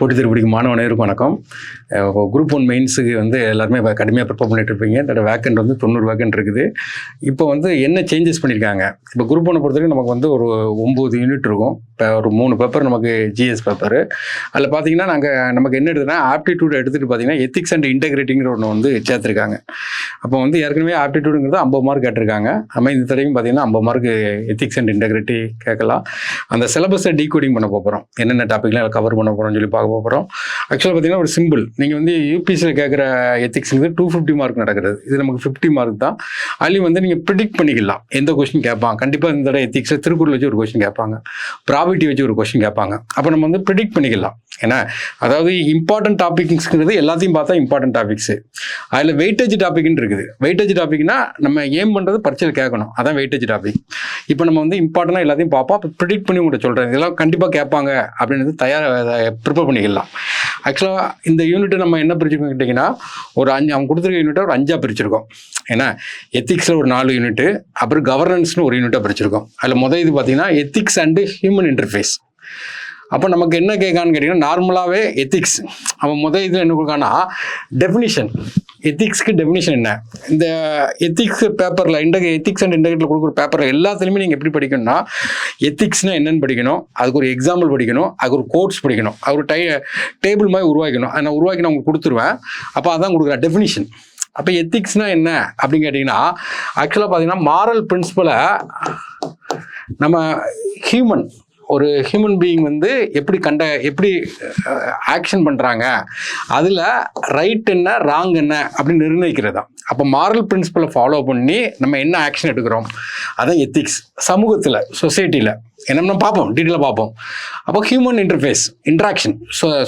போட்டி தேர்வு மாணவ அனைவருக்கும் வணக்கம். குரூப் 1 மெயின்ஸுக்கு எல்லாருமே கடுமையாக ப்ரிப்பேர் பண்ணிட்டு இருப்பீங்க. அதோட வேக்கண்ட் 90 வேக்கண்ட் இருக்குது. இப்போ என்ன சேஞ்சஸ் பண்ணியிருக்காங்க, இப்போ குரூப் 1 பொறுத்தவரைக்கும் நமக்கு ஒரு 9 யூனிட் இருக்கும். இப்போ ஒரு 3 பேப்பர் நமக்கு ஜிஎஸ் பேப்பர். அதில் பார்த்தீங்கன்னா நமக்கு என்ன எடுத்துன்னா ஆப்டிடியூட் எடுத்துகிட்டு பார்த்தீங்கன்னா எத்திக்ஸ் அண்ட் இன்டெகிரிட்டிங்கிற ஒன்று சேர்த்துருக்காங்க. அப்போ ஏற்கனவே ஆப்டிடியூடுங்கிறது 50 மார்க் கேட்டிருக்காங்க. இந்த தடவையும் பார்த்தீங்கன்னா 50 மார்க் எத்திக்ஸ் அண்ட் இன்டெகிரிட்டி கேட்கலாம். அந்த சிலபஸை டீகோடிங் பண்ண போகிறோம், என்னென்ன டாப்பிக்லாம் கவர் பண்ண போகிறோம்னு சொல்லி பார்க்க போகிறோம். ஆக்சுவலாக பார்த்தீங்கன்னா ஒரு சிம்பிள், நீங்கள் யூபிஎஸ்சியில் கேட்குற எத்திக்ஸுங்கிறது 250 மார்க் நடக்கிறது. இது நமக்கு 50 மார்க் தான். அதுலேயும் நீங்கள் ப்ரிடிக்ட் பண்ணிக்கலாம் எந்த கொஸ்டின் கேட்பாங்க. கண்டிப்பாக இந்த தடவை எத்திக்ஸில் திருக்குறள் வச்சு ஒரு கொஸ்டின் கேட்பாங்க, ப்ராபிலிட்டி வச்சு ஒரு கொஸ்டின் கேட்பாங்க. அப்போ நம்ம ப்ரிடிக்ட் பண்ணிக்கலாம். ஏன்னா அதாவது இம்பார்ட்டன்ட் டாபிக்ஸ்ங்கிறது எல்லாத்தையும் பார்த்தா இம்பார்ட்டன்ட் டாபிக்ஸு. அதில் வெயிட்டேஜ் டாபிக்னு இருக்குது. வெயிட்டேஜ் டாபிக்னா நம்ம ஏம் பண்ணுறது பரீட்சையில் கேட்கணும், அதான் வெயிட்டேஜ் டாபிக். இப்போ நம்ம எல்லாத்தையும் பார்ப்போம். அப்போ ப்ரிடிக்ட் பண்ணி உங்கள்கிட்ட சொல்கிறேன், இதெல்லாம் கண்டிப்பாக கேட்பாங்க அப்படின்னு ப்ரிப்பேர் பண்ணிக்கலாம். ஆக்சுவலாக இந்த யூனிட்டை நம்ம என்ன பிரிச்சுருக்கோம் கேட்டிங்கன்னா, அவங்க கொடுத்துருக்க யூனிட்டை ஒரு 5ஆக பிரிச்சிருக்கோம். ஏன்னா எத்திக்ஸில் ஒரு 4 யூனிட்டு, அப்புறம் கவர்னன்ஸ்னு ஒரு யூனிட்டாக பிரிச்சிருக்கோம். அதில் இது பார்த்தீங்கன்னா எத்திக்ஸ் அண்டு ஹியூமன் இன்டர்ஃபேஸ். அப்போ நமக்கு என்ன கேட்கான்னு கேட்டிங்கன்னா, நார்மலாகவே எத்திக்ஸ் அவன் இதில் என்ன கொடுக்கான்னா டெஃபினிஷன். எத்திக்ஸ்க்கு டெஃபினிஷன் என்ன, இந்த எத்திக்ஸ் பேப்பரில் எத்திக்ஸ் அண்ட் இன்டெகிரிட்டியில் கொடுக்குற பேப்பரில் எல்லாத்துலேயுமே நீங்கள் எப்படி படிக்கணும்னா, எத்திக்ஸ்னால் என்னென்னு படிக்கணும், அதுக்கு ஒரு எக்ஸாம்பிள் படிக்கணும், அதுக்கு ஒரு கோட்ஸ் படிக்கணும், அது ஒரு டேபிள் மாதிரி உருவாக்கணும். அதை நான் உருவாக்கி நான் உங்களுக்கு கொடுத்துருவேன். அப்போ அதான் கொடுக்குறேன் டெஃபினிஷன். அப்போ எத்திக்ஸ்னால் என்ன அப்படின்னு கேட்டிங்கன்னா, ஆக்சுவலாக பார்த்தீங்கன்னா மாரல் பிரின்சிபலை நம்ம ஒரு ஹியூமன் பீயிங் எப்படி ஆக்ஷன் பண்ணுறாங்க, அதில் ரைட் என்ன ராங் என்ன அப்படின்னு நிர்ணயிக்கிறது தான். அப்போ மாரல் பிரின்சிபலை ஃபாலோ பண்ணி நம்ம என்ன ஆக்ஷன் எடுக்கிறோம், அதான் எத்திக்ஸ். சமூகத்தில் சொசைட்டியில் நம்ம பார்ப்போம், டீட்டெயிலாக பார்ப்போம். அப்போ ஹியூமன் இன்ட்ராக்ஷன்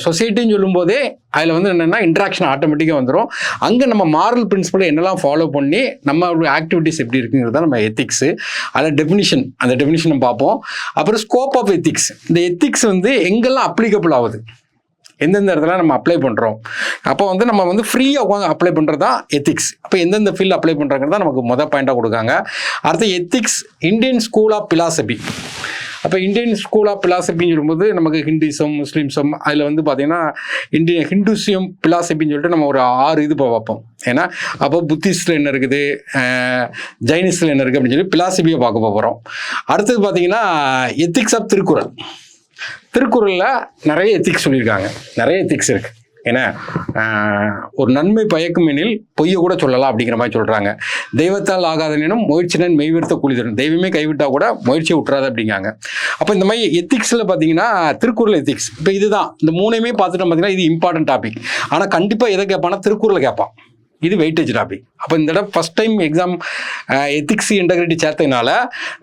சொசைட்டின்னு சொல்லும்போதே அதில் என்னென்னா இன்ட்ராக்ஷன் ஆட்டோமேட்டிக்காக வந்துடும். அங்கே நம்ம மாரல் பிரின்சிபலை என்னெல்லாம் ஃபாலோ பண்ணி நம்ம ஆக்டிவிட்டிஸ் எப்படி இருக்குங்கிறது தான் நம்ம எத்திக்ஸு. அதில் டெஃபினிஷன், அந்த டெஃபினிஷனை பார்ப்போம். அப்புறம் ஸ்கோப் ஆஃப் எத்திக்ஸ். இந்த எத்திக்ஸ் எங்கெல்லாம் அப்ளிகபிள் ஆகுது, எந்தெந்த இடத்துல நம்ம அப்ளை பண்ணுறோம். அப்போ நம்ம ஃப்ரீயாக உட்காந்து அப்ளை பண்ணுறது தான் எத்திக்ஸ். அப்போ எந்தெந்த ஃபீல்டு அப்ளை பண்ணுறாங்கிறது தான் நமக்கு பாயிண்டாக கொடுக்காங்க. அடுத்து ethics Indian school of philosophy. அப்போ இந்தியன் ஸ்கூல் ஆஃப் பிலாசபின்னு சொல்லும்போது நமக்கு ஹிந்துசம், முஸ்லீம்சம், அதில் பார்த்தீங்கன்னா ஹிந்துசியம் பிலாசபின்னு சொல்லிட்டு நம்ம ஒரு 6 பார்ப்போம். ஏன்னா அப்போ புத்திஸ்டில் என்ன இருக்குது, ஜைனிஸ்டில் என்ன இருக்குது அப்படின்னு சொல்லி பிலாசபியை பார்க்க போகிறோம். அடுத்தது பார்த்தீங்கன்னா எத்திக்ஸ் ஆஃப் திருக்குறளில் நிறைய எத்திக்ஸ் சொல்லியிருக்காங்க, நிறைய எத்திக்ஸ் இருக்குது. ஏன்னா ஒரு நன்மை பயக்கும் எனில் பொய்யை கூட சொல்லலாம் அப்படிங்கிற மாதிரி சொல்கிறாங்க. தெய்வத்தால் ஆகாதனும் முயற்சினன் மெய்விருத்த கூலி தரும், தெய்வமே கைவிட்டால் கூட முயற்சியை விட்டுறாது அப்படிங்காங்க. அப்போ இந்த மாதிரி எத்திக்ஸில் பார்த்தீங்கன்னா திருக்குறள் எத்திக்ஸ். இப்போ இதுதான் இந்த 3ஐயுமே பார்த்துட்டோம். பார்த்தீங்கன்னா இது இம்பார்ட்டன்ட் டாபிக். ஆனால் கண்டிப்பாக எதை கேட்பான்னா திருக்குறளை கேட்பான். இது வெயிட்டேஜ் டாபிக். அப்போ இந்த தடவை first time exam ethics integrity சேர்த்ததுனால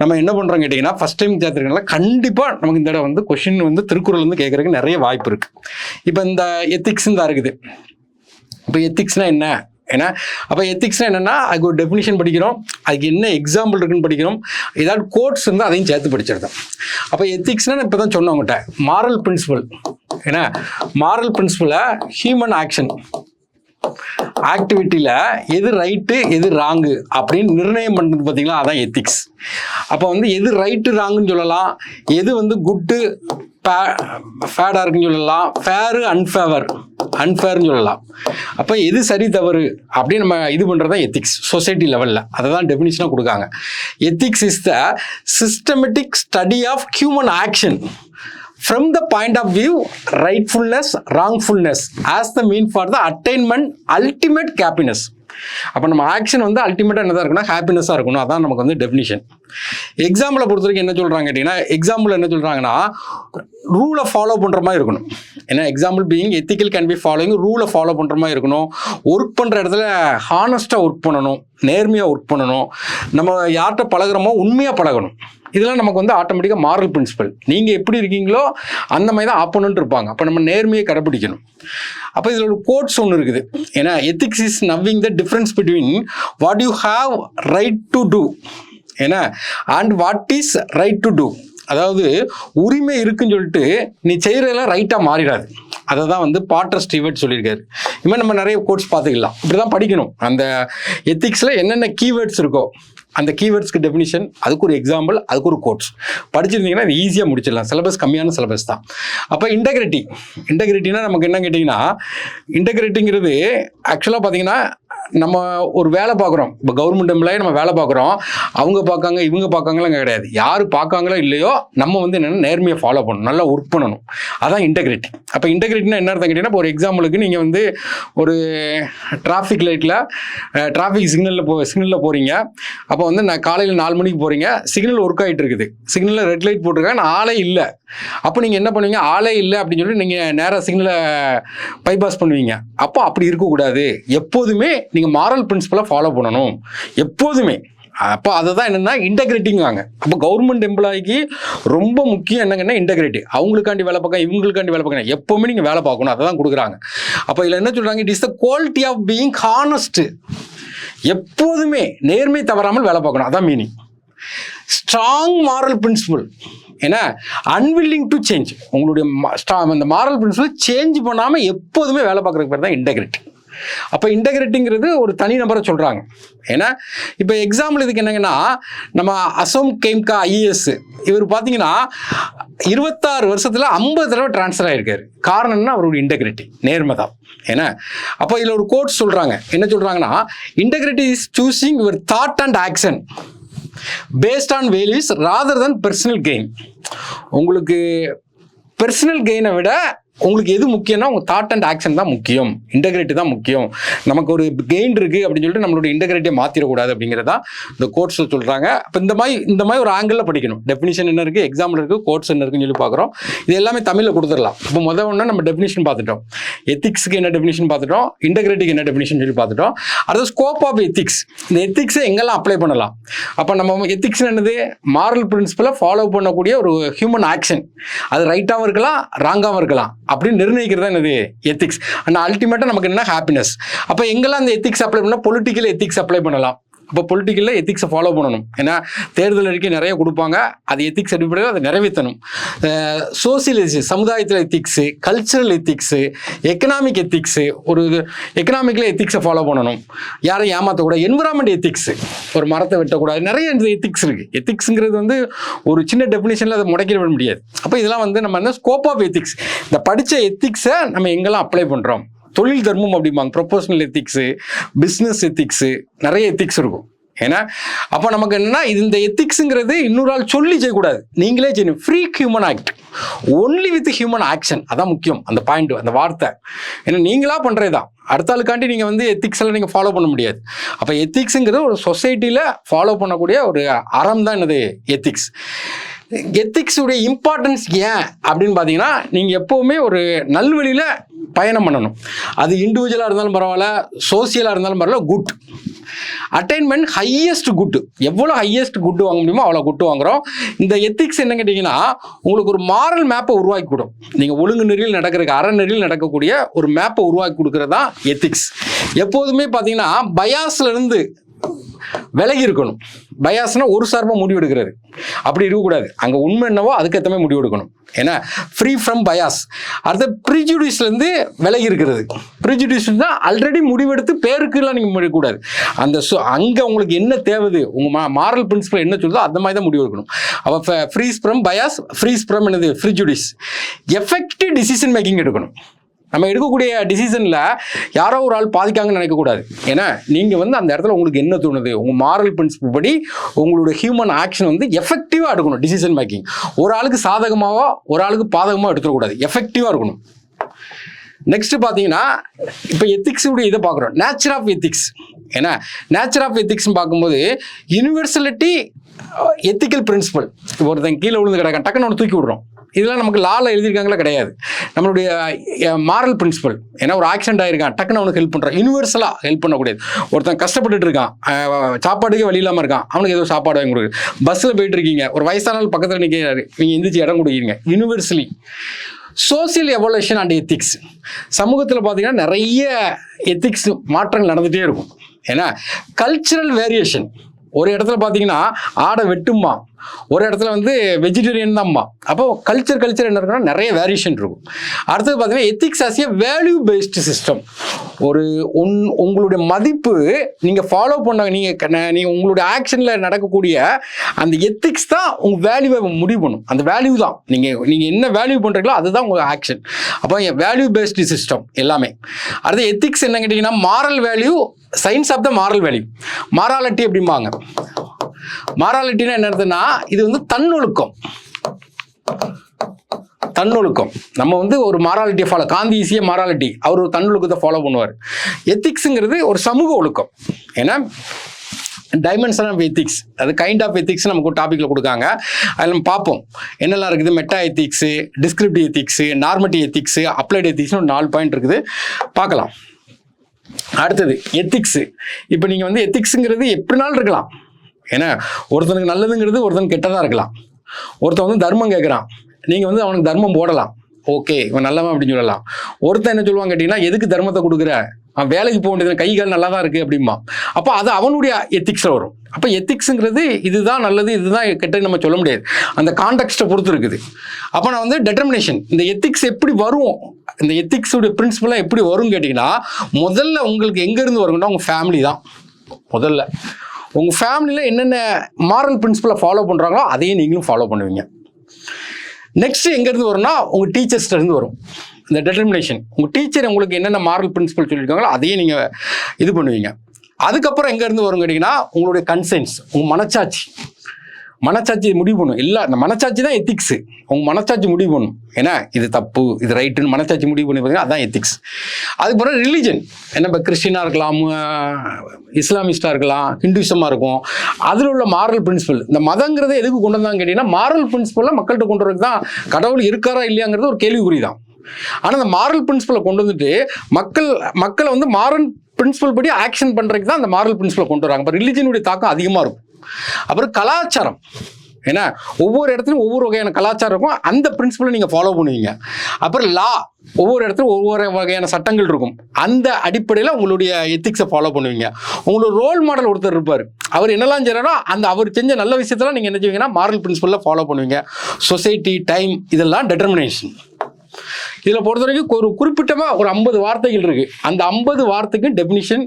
நம்ம என்ன பண்ணுறோம் கேட்டிங்கன்னா, ஃபஸ்ட் டைம் சேர்த்துறதுனால கண்டிப்பாக நமக்கு இந்த தடவை கொஷின் திருக்குறள் கேட்குறதுக்கு நிறைய வாய்ப்பு இருக்குது. இப்போ இந்த எத்திக்ஸ் தான் இருக்குது. இப்போ எத்திக்ஸ்னால் என்ன, ஏன்னா அப்போ எத்திக்ஸ்னால் என்னென்னா அதுக்கு ஒரு டெஃபினிஷன் படிக்கிறோம், அதுக்கு என்ன எக்ஸாம்பிள் இருக்குன்னு படிக்கிறோம், ஏதாவது கோட்ஸ் இருந்தால் அதையும் சேர்த்து படிச்சிருந்தோம். அப்போ எத்திக்ஸ்னால் இப்போ தான் சொன்னவங்ககிட்ட மாரல் பிரின்சிபல். ஏன்னா மாரல் பிரின்சிபலை ஹியூமன் ஆக்டிவிட்டியில் எது ரைட்டு எது ராங்கு அப்படின்னு நிர்ணயம் பண்ணுறது பார்த்தீங்களா, அதான் எத்திக்ஸ். அப்போ எது ரைட்டு ராங்குன்னு சொல்லலாம், எது குட்டு ஃபேடாக இருக்குன்னு சொல்லலாம், ஃபேரு அன்ஃபேர்னு சொல்லலாம். அப்போ எது சரி தவறு அப்படின்னு நம்ம இது பண்ணுறது தான் எத்திக்ஸ் சொசைட்டி லெவலில். அதை தான் டெஃபினிஷனாக கொடுக்காங்க. Ethics is the systematic study of human action from the point of view rightfulness, wrongfulness as the mean for the attainment ultimate happiness. அப்போ நம்ம ஆக்ஷன் அல்டிமேட்டாக என்னதான் இருக்குன்னா ஹாப்பினஸாக இருக்கணும். அதான் நமக்கு டெஃபினிஷன். எக்ஸாம்பிளை பொறுத்த வரைக்கும் என்ன சொல்கிறாங்க கேட்டிங்கன்னா, எக்ஸாம்பிள் என்ன சொல்கிறாங்கன்னா ரூலை ஃபாலோ பண்ணுற மாதிரி இருக்கணும். ஏன்னா example being ethical can be following, ரூலை ஃபாலோ பண்ணுற மாதிரி இருக்கணும். ஒர்க் பண்ணுற இடத்துல ஹானஸ்ட்டாக ஒர்க் பண்ணணும், நேர்மையாக ஒர்க் பண்ணணும், நம்ம யார்கிட்ட பழகிறோமோ உண்மையாக பழகணும். இதெல்லாம் நமக்கு ஆட்டோமேட்டிக்காக மாரல் பிரின்சிபல். நீங்கள் எப்படி இருக்கீங்களோ அந்த மாதிரி தான் ஆப்போனன்ட் இருப்பாங்க. அப்போ நம்ம நேர்மையை கடைப்பிடிக்கணும். அப்போ இதில் ஒரு கோட்ஸ் ஒன்று இருக்குது. ஏன்னா ethics is knowing the difference between what you have right to do, ஏன்னா and what is right to do. அதாவது உரிமை இருக்குன்னு சொல்லிட்டு நீ செய்கிறதெல்லாம் ரைட்டாக மாறிடாது. அதை தான் வந்து பாட்டர் ஸ்டீவர்ட் சொல்லியிருக்காரு. இனிமேல் நம்ம நிறைய கோட்ஸ் பார்த்துக்கலாம். இப்படி தான் படிக்கணும். அந்த எத்திக்ஸில் என்னென்ன கீவேர்ட்ஸ் இருக்கோ அந்த கீவேர்ட்ஸ்க்கு டெஃபினிஷன், அதுக்கு ஒரு எக்ஸாம்பிள், அதுக்கு ஒரு கோட்ஸ் படிச்சிருந்தீங்கன்னா அது ஈஸியாக முடிச்சிடலாம். சிலபஸ் கம்மியான சிலபஸ் தான். அப்போ இன்டெகிரிட்டினா நமக்கு என்ன கேட்டிங்கன்னா, இன்டெகிரிட்டிங்கிறது ஆக்சுவலாக பார்த்தீங்கன்னா நம்ம ஒரு வேலை பார்க்குறோம். இப்போ கவர்மெண்ட் எம்ப்ளாயி நம்ம வேலை பார்க்குறோம், அவங்க பார்க்காங்க இவங்க பார்க்காங்களாம் கிடையாது. யார் பார்க்காங்களோ இல்லையோ நம்ம வந்து என்னென்னா நேர்மையை ஃபாலோ பண்ணணும், நல்லா ஒர்க் பண்ணணும். அதான் இன்டெகிரிட்டி. அப்போ இன்டெகிரிட்டினா என்ன அர்த்தம் கேட்டிங்கன்னா, இப்போ ஒரு எக்ஸாம்பிளுக்கு நீங்கள் வந்து ஒரு டிராஃபிக் லைட்டில் டிராஃபிக் சிக்னலில் போகிறீங்க. அப்போ வந்து நான் காலையில் 4 மணிக்கு போகிறீங்க, சிக்னல் ஒர்க் ஆகிட்டு இருக்குது, சிக்னலில் ரெட் லைட் போட்டிருக்கேன், நான் ஆளே இல்லை. அப்போ நீங்கள் என்ன பண்ணுவீங்க, ஆளே இல்லை அப்படின்னு சொல்லி நீங்கள் நேராக சிக்னலை பைபாஸ் பண்ணுவீங்க. அப்போ அப்படி இருக்கக்கூடாது. எப்போதுமே நீங்கள் மாரல் பிரின்சிபலை ஃபாலோ பண்ணணும் எப்போதுமே. அப்போ அதை தான் என்னென்னா இன்டெகிரிட்டிங்காங்க. அப்போ கவர்மெண்ட் எம்ப்ளாய்க்கு ரொம்ப முக்கியம் என்னங்கன்னா இன்டெகிரிட்டி. அவங்களுக்காண்டி வேலை பார்க்க, இவங்களுக்காண்டி வேலை பார்க்கணும், எப்போவுமே நீங்கள் வேலை பார்க்கணும். அதை தான் கொடுக்குறாங்க. அப்போ இதில் என்ன சொல்கிறாங்க, it is the quality of being honest. எப்போதுமே நேர்மை தவறாமல் வேலை பார்க்கணும், அதான் மீனிங். ஸ்ட்ராங் மாரல் பிரின்சிபல், ஏன்னா அன்வில்லிங் டு சேஞ்ச். உங்களுடைய அந்த மாரல் பிரின்சிபல் சேஞ்ச் பண்ணாமல் எப்போதுமே வேலை பார்க்குறதுக்கு பேர் தான் இன்டெகிரிட்டி. அப்போ இன்டெகிரிட்டிங்கிறது ஒரு தனி நபரை சொல்கிறாங்க. ஏன்னா இப்போ எக்ஸாம்பிள் இதுக்கு என்னங்கன்னா, நம்ம அசோம் கேம்கா ஐஏஎஸ் இவர் பார்த்தீங்கன்னா 26 வருஷத்தில் 50 தடவை ட்ரான்ஸ்ஃபர் ஆகிருக்காரு. காரணம் என்ன, அவருடைய இன்டெகிரிட்டி, நேர்மை தான். ஏன்னா அப்போ இதில் ஒரு கோட் சொல்கிறாங்க. என்ன சொல்கிறாங்கன்னா, integrity is choosing your thought and action based on values rather than personal gain. உங்களுக்கு பர்சனல் கெயினை விட உங்களுக்கு எது முக்கியம்னா உங்கள் தாட் அண்ட் ஆக்ஷன் தான் முக்கியம், இன்டெகிரிட்டி தான் முக்கியம். நமக்கு ஒரு கெயின் இருக்குது அப்படின்னு சொல்லிட்டு நம்மளுடைய இன்டெகிரிட்டியை மாற்றிடக்கூடாது அப்படிங்கிறதா இந்த கோட்ஸில் சொல்கிறாங்க. அப்போ இந்த மாதிரி ஒரு ஆங்கிளில் படிக்கணும். டெஃபினிஷன் என்ன இருக்குது, எக்ஸாம்பிள் இருக்குது, கோட்ஸ் என்ன இருக்குன்னு சொல்லி பார்க்குறோம். இது எல்லாமே தமிழில் கொடுத்துடலாம். இப்போ முதல் ஒன்று நம்ம டெஃபினிஷன் பார்த்துட்டோம், எத்திக்ஸுக்கு என்ன டெஃபினிஷன் பார்த்துட்டோம், இன்டெகிரிட்டிக்கு என்ன டெஃபினிஷன் சொல்லி பார்த்துட்டோம். அடுத்து ஸ்கோப் ஆஃப் எத்திக்ஸ், இந்த எத்திக்ஸை எங்கெல்லாம் அப்ளை பண்ணலாம். அப்போ நம்ம எத்திக்ஸ் என்னது, மாரல் பிரின்சிபலை ஃபாலோ பண்ணக்கூடிய ஒரு ஹியூமன் ஆக்ஷன். அது ரைட்டாகவும் இருக்கலாம், ராங்காகவும் இருக்கலாம் அப்படின்னு நிர்ணயிக்கிறது தான் என்னது எத்திக்ஸ். ஆனால் அல்டிமேட்டாக நமக்கு என்ன ஹாப்பினஸ். அப்போ எங்கெல்லாம் அந்த எத்திக்ஸ் அப்ளை பண்ணால், பொலிட்டிக்கல் எத்திக்ஸ் அப்ளை பண்ணலாம். அப்போ பொலிட்டிக்கலில் எத்திக்ஸை ஃபாலோ பண்ணணும். ஏன்னா தேர்தல் அறிக்கை நிறைய கொடுப்பாங்க, அது எத்திக்ஸ் அடிப்படையில் அதை நிறைவேற்றணும். சோசியல் எத்திக்ஸ், சமுதாயத்தில் ethics, cultural ethics, economic ethics, ஒரு எக்கனாமிக்கில் எத்திக்ஸை ஃபாலோ பண்ணணும், யாரையும் ஏமாற்றக்கூடாது. என்விரான்மெண்ட் எத்திக்ஸு, ஒரு மரத்தை வெட்டக்கூடாது, நிறைய எத்திக்ஸ் இருக்குது. எத்திக்ஸுங்கிறது வந்து ஒரு சின்ன டெஃபினிஷனில் அதை முடக்கிட விட முடியாது. அப்போ இதெல்லாம் வந்து நம்ம என்ன ஸ்கோப் ஆஃப் எத்திக்ஸ், இந்த படித்த எத்திக்ஸை நம்ம எங்கெல்லாம் அப்ளை பண்ணுறோம். தொழில் தர்மம் அப்படிம்பாங்க, ப்ரொபோஷனல் எத்திக்ஸு, பிஸ்னஸ் எத்திக்ஸு, நிறைய எத்திக்ஸ் இருக்கும். ஏன்னா அப்போ நமக்கு என்னன்னா, இந்த எத்திக்ஸுங்கிறது இன்னொரு ஆள் சொல்லி செய்யக்கூடாது, நீங்களே செய்யணும். Free human act, only with human action, அதான் முக்கியம். அந்த பாயிண்ட், அந்த வார்த்தை ஏன்னா நீங்களா பண்ணுறது தான். அடுத்த ஆளுக்காண்டி நீங்கள் வந்து எத்திக்ஸ் எல்லாம் நீங்கள் ஃபாலோ பண்ண முடியாது. அப்போ எத்திக்ஸுங்கிறது ஒரு சொசைட்டியில் ஃபாலோ பண்ணக்கூடிய ஒரு அறம் தான் என்னது எத்திக்ஸ். எத்திக்ஸுடைய இம்பார்ட்டன்ஸ் ஏன் அப்படின்னு பார்த்தீங்கன்னா, நீங்கள் எப்போவுமே ஒரு நல்வழியில் பயணம் பண்ணணும். அது இண்டிவிஜுவலாக இருந்தாலும் பரவாயில்ல, சோசியலாக இருந்தாலும் பரவாயில்ல, குட் அட்டைன்மெண்ட், ஹையஸ்ட் குட்டு. எவ்வளோ ஹையஸ்ட் குட்டு வாங்க முடியுமோ அவ்வளோ குட்டு வாங்குகிறோம். இந்த எத்திக்ஸ் என்ன கேட்டிங்கன்னா, உங்களுக்கு ஒரு மாரல் மேப்பை உருவாக்கி கொடுக்கும். நீங்கள் ஒழுங்கு நெறியில் நடக்கிறதுக்கு, அறநெறியில் நடக்கக்கூடிய ஒரு மேப்பை உருவாக்கி கொடுக்குறது தான் எத்திக்ஸ். எப்போதுமே பார்த்தீங்கன்னா பயாஸ்லேருந்து விலகி இருக்கணும். பயாஸ்னா ஒரு சார்பாக முடிவு எடுக்கிறது, அப்படி இருக்கக்கூடாது. அங்கே உண்மை என்னவோ அதுக்கேற்ற மாதிரி முடிவு எடுக்கணும். ஏன்னா ஃப்ரீ ஃப்ரம் பயாஸ். அடுத்த ப்ரிஜுடிஸ்லேருந்து விலகி இருக்கிறது. ப்ரிஜுடிஸ் தான் ஆல்ரெடி முடிவெடுத்து பேருக்குலாம் நீங்கள் முடியக்கூடாது. அந்த அங்கே உங்களுக்கு என்ன தேவைது, உங்கள் மாரல் பிரின்சிபல் என்ன சொல்லுதோ அந்த மாதிரி தான் முடிவு எடுக்கணும். அப்போ free from bias, free from என்னது ப்ரிஜுடிஸ். எஃபெக்டிவ் டிசிஷன் மேக்கிங் எடுக்கணும். நம்ம எடுக்கக்கூடிய டிசிஷனில் யாரோ ஒரு ஆள் பாதிக்காங்கன்னு நினைக்கக்கூடாது. ஏன்னா நீங்கள் வந்து அந்த இடத்துல உங்களுக்கு என்ன தோணுது, உங்கள் மாரல் பிரின்சிபல் படி உங்களுடைய ஹியூமன் ஆக்ஷன் வந்து எஃபெக்டிவாக எடுக்கணும். டிசிஷன் மேக்கிங் ஒரு ஆளுக்கு சாதகமாகவோ ஒரு ஆளுக்கு பாதகமாக எடுத்துடக்கூடாது, எஃபெக்டிவாக இருக்கணும். நெக்ஸ்ட் பார்த்தீங்கன்னா, இப்போ எத்திக்ஸுடைய இதை பார்க்குறோம், நேச்சர் ஆஃப் எத்திக்ஸ். ஏன்னா நேச்சர் ஆஃப் எத்திக்ஸ்ன்னு பார்க்கும்போது யூனிவர்சலிட்டி, எத்திக்கல் பிரின்சிபல். இப்போ ஒருத்தன் கீழே விழுந்து கிடக்கான், டக்குன்னு ஒன்று தூக்கி விடுறோம். இதெல்லாம் நமக்கு லாவில் எழுதியிருக்காங்களா கிடையாது, நம்மளுடைய மாரல் பிரின்சிபல். ஏன்னா ஒரு ஆக்சிடென்ட் ஆகிருக்கான், டக்குன்னு அவனுக்கு ஹெல்ப் பண்ணுறான், யூனிவர்சலாக ஹெல்ப் பண்ணக்கூடியது. ஒருத்தன் கஷ்டப்பட்டுட்டு இருக்கான், சாப்பாடுக்கே வழி இல்லாமல் இருக்கான், அவனுக்கு ஏதோ சாப்பாடு வாங்கி கொடுக்குது. பஸ்ஸில் போயிட்டு இருக்கீங்க, ஒரு வயசான பக்கத்தில் நிற்கிறாரு, நீங்கள் எந்திரிச்சு இடம் கொடுக்குறீங்க. Universally social evolution and ethics. சமூகத்தில் பார்த்தீங்கன்னா நிறைய எத்திக்ஸ் மாற்றங்கள் நடந்துகிட்டே இருக்கும். ஏன்னா கல்ச்சுரல் வேரியேஷன். ஒரு இடத்துல பார்த்தீங்கன்னா ஆடை வெட்டுமா, ஒரு இடத்துல வந்து வெஜிடேரியன் தான்மா. அப்போ கல்ச்சர் என்ன இருக்குன்னா நிறைய வேரியேஷன் இருக்கும். அடுத்தது பார்த்தீங்கன்னா ethics as A value based system. ஒரு உங்களுடைய மதிப்பு நீங்கள் ஃபாலோ பண்ண நீங்கள் உங்களுடைய ஆக்ஷனில் நடக்கக்கூடிய அந்த எத்திக்ஸ் தான் உங்கள் வேல்யூவை முடிவு பண்ணும். அந்த வேல்யூ தான் நீங்கள் என்ன வேல்யூ பண்ணுறீங்களோ அதுதான் உங்கள் ஆக்ஷன். அப்போ வேல்யூ பேஸ்டு சிஸ்டம் எல்லாமே. அடுத்து எத்திக்ஸ் என்ன கேட்டிங்கன்னா moral value, science of the moral value. Morality அப்படிம்பாங்க. மாராலிட்டினா என்ன அர்த்தம்னா இது வந்து தன்னொழுக்கம். நம்ம வந்து ஒரு மாராலிட்டியை ஃபாலோ, காந்தி ஈஸியாக மாராலிட்டி, அவர் ஒரு தன்னொழுக்கத்தை ஃபாலோ பண்ணுவார். எத்திக்ஸுங்கிறது ஒரு சமூக ஒழுக்கம். ஏன்னா டைமென்ஷன் ஆஃப் எத்திக்ஸ், அது கைண்ட் ஆஃப் எத்திக்ஸ் நமக்கு ஒரு டாப்பிக்கில் கொடுக்காங்க. அதில் நம்ம பார்ப்போம் என்னெல்லாம் இருக்குது. Meta ethics, descriptive ethics, normative ethics, applied எத்திக்ஸ்னு ஒரு 4 பாயிண்ட் இருக்குது, பார்க்கலாம். அடுத்தது எத்திக்ஸு. இப்போ நீங்கள் வந்து எத்திக்ஸுங்கிறது எப்படினாலும் இருக்கலாம். ஏன்னா ஒருத்தனுக்கு நல்லதுங்கிறது ஒருத்தனுக்கு கெட்டதாக இருக்கலாம். ஒருத்தன் வந்து தர்மம் கேட்குறான், நீங்கள் வந்து அவனுக்கு தர்மம் போடலாம், ஓகே இவன் நல்லவன் அப்படின்னு சொல்லலாம். ஒருத்தன் என்ன சொல்லுவாங்க கேட்டிங்கன்னா, எதுக்கு தர்மத்தை கொடுக்குற, அவன் வேலைக்கு போக வேண்டியது, கை கால் நல்லா தான் இருக்குது அப்படிம்பா. அப்போ அது அவனுடைய எத்திக்ஸில் வரும். அப்போ எத்திக்ஸுங்கிறது இதுதான் நல்லது இதுதான் கெட்டது நம்ம சொல்ல முடியாது, அந்த கான்டெக்ஸ்ட்டை பொறுத்து இருக்குது. அப்போ நான் வந்து டெட்டர்மினேஷன், இந்த எத்திக்ஸ் எப்படி வரும், இந்த எத்திக்ஸுடைய பிரின்சிபலாக எப்படி வரும்னு கேட்டிங்கன்னா, முதல்ல உங்களுக்கு எங்கேருந்து வருங்கன்னா உங்கள் ஃபேமிலி தான். முதல்ல உங்கள் ஃபேமிலியில் என்னென்ன மாரல் பிரின்சிபலை ஃபாலோ பண்ணுறாங்களோ அதையும் நீங்களும் ஃபாலோ பண்ணுவீங்க. நெக்ஸ்ட் எங்கேருந்து வரும்னா உங்கள் டீச்சர்ஸ்லேருந்து வரும் இந்த டெட்டர்மினேஷன். உங்கள் டீச்சர் உங்களுக்கு என்னென்ன மாரல் பிரின்சிபல் சொல்லியிருக்காங்களோ அதையே நீங்கள் இது பண்ணுவீங்க. அதுக்கப்புறம் எங்கேருந்து வரும் கேட்டிங்கன்னா உங்களுடைய கன்சென்ஸ், உங்கள் மனச்சாட்சி முடிவு பண்ணும். இல்லை இந்த மனச்சாட்சி தான் எத்திக்ஸு. உங்கள் மனச்சாட்சி முடிவு பண்ணும், ஏன்னா இது தப்பு இது ரைட்டுன்னு மனச்சாட்சி முடிவு பண்ணி பார்த்தீங்கன்னா அதான் எத்திக்ஸ். அதுக்கப்புறம் ரிலீஜன், என்ன இப்போ கிறிஸ்டினாக இருக்கலாம், இஸ்லாமிஸ்டாக இருக்கலாம், ஹிந்துசமாக இருக்கும், அதில் உள்ள மாரல் பிரின்சிபல். இந்த மதங்கிறத எதுக்கு கொண்டு வந்தாங்க கேட்டிங்கன்னா மாரல் பிரின்சிபலை மக்கள்கிட்ட கொண்டு வரதுக்கு தான். கடவுள் இருக்காரா இல்லையாங்கிறது ஒரு கேள்விக்குறி தான். ஆனால் அந்த மாரல் பிரின்சிபலை கொண்டு வந்துட்டு மக்களை வந்து மாரல் பிரின்சிபல் படி ஆக்ஷன் பண்ணுறதுக்கு தான் அந்த மாரல் பிரின்சிபலை கொண்டு வராங்க. இப்போ ரிலீஜனுடைய தாக்கம் அதிகமாக இருக்கும். அப்புறம் கலாச்சாரம், ஏன்னா ஒவ்வொரு இடத்துலையும் ஒவ்வொரு வகையான கலாச்சாரம் இருக்கும், அந்த பிரின்சிபலை நீங்கள் ஃபாலோ பண்ணுவீங்க. அப்புறம் லா, ஒவ்வொரு இடத்துலையும் ஒவ்வொரு வகையான சட்டங்கள் இருக்கும், அந்த அடிப்படையில் உங்களுடைய எத்திக்ஸை ஃபாலோ பண்ணுவீங்க. உங்களோட ரோல் மாடல் ஒருத்தர் இருப்பார், அவர் என்னெல்லாம் செய்கிறாரோ அந்த அவர் செஞ்ச நல்ல விஷயத்தெல்லாம் நீங்கள் என்ன செய்வீங்கன்னா மாரல் பிரின்சிபலில் ஃபாலோ பண்ணுவீங்க. சொசைட்டி, டைம், இதெல்லாம் டெட்டர்மினேஷன். இதில் பொறுத்த வரைக்கும் ஒரு குறிப்பிட்டமாக ஒரு 50 வார்த்தைகள் இருக்குது. அந்த 50 வார்த்தைக்கு டெஃபினிஷன்,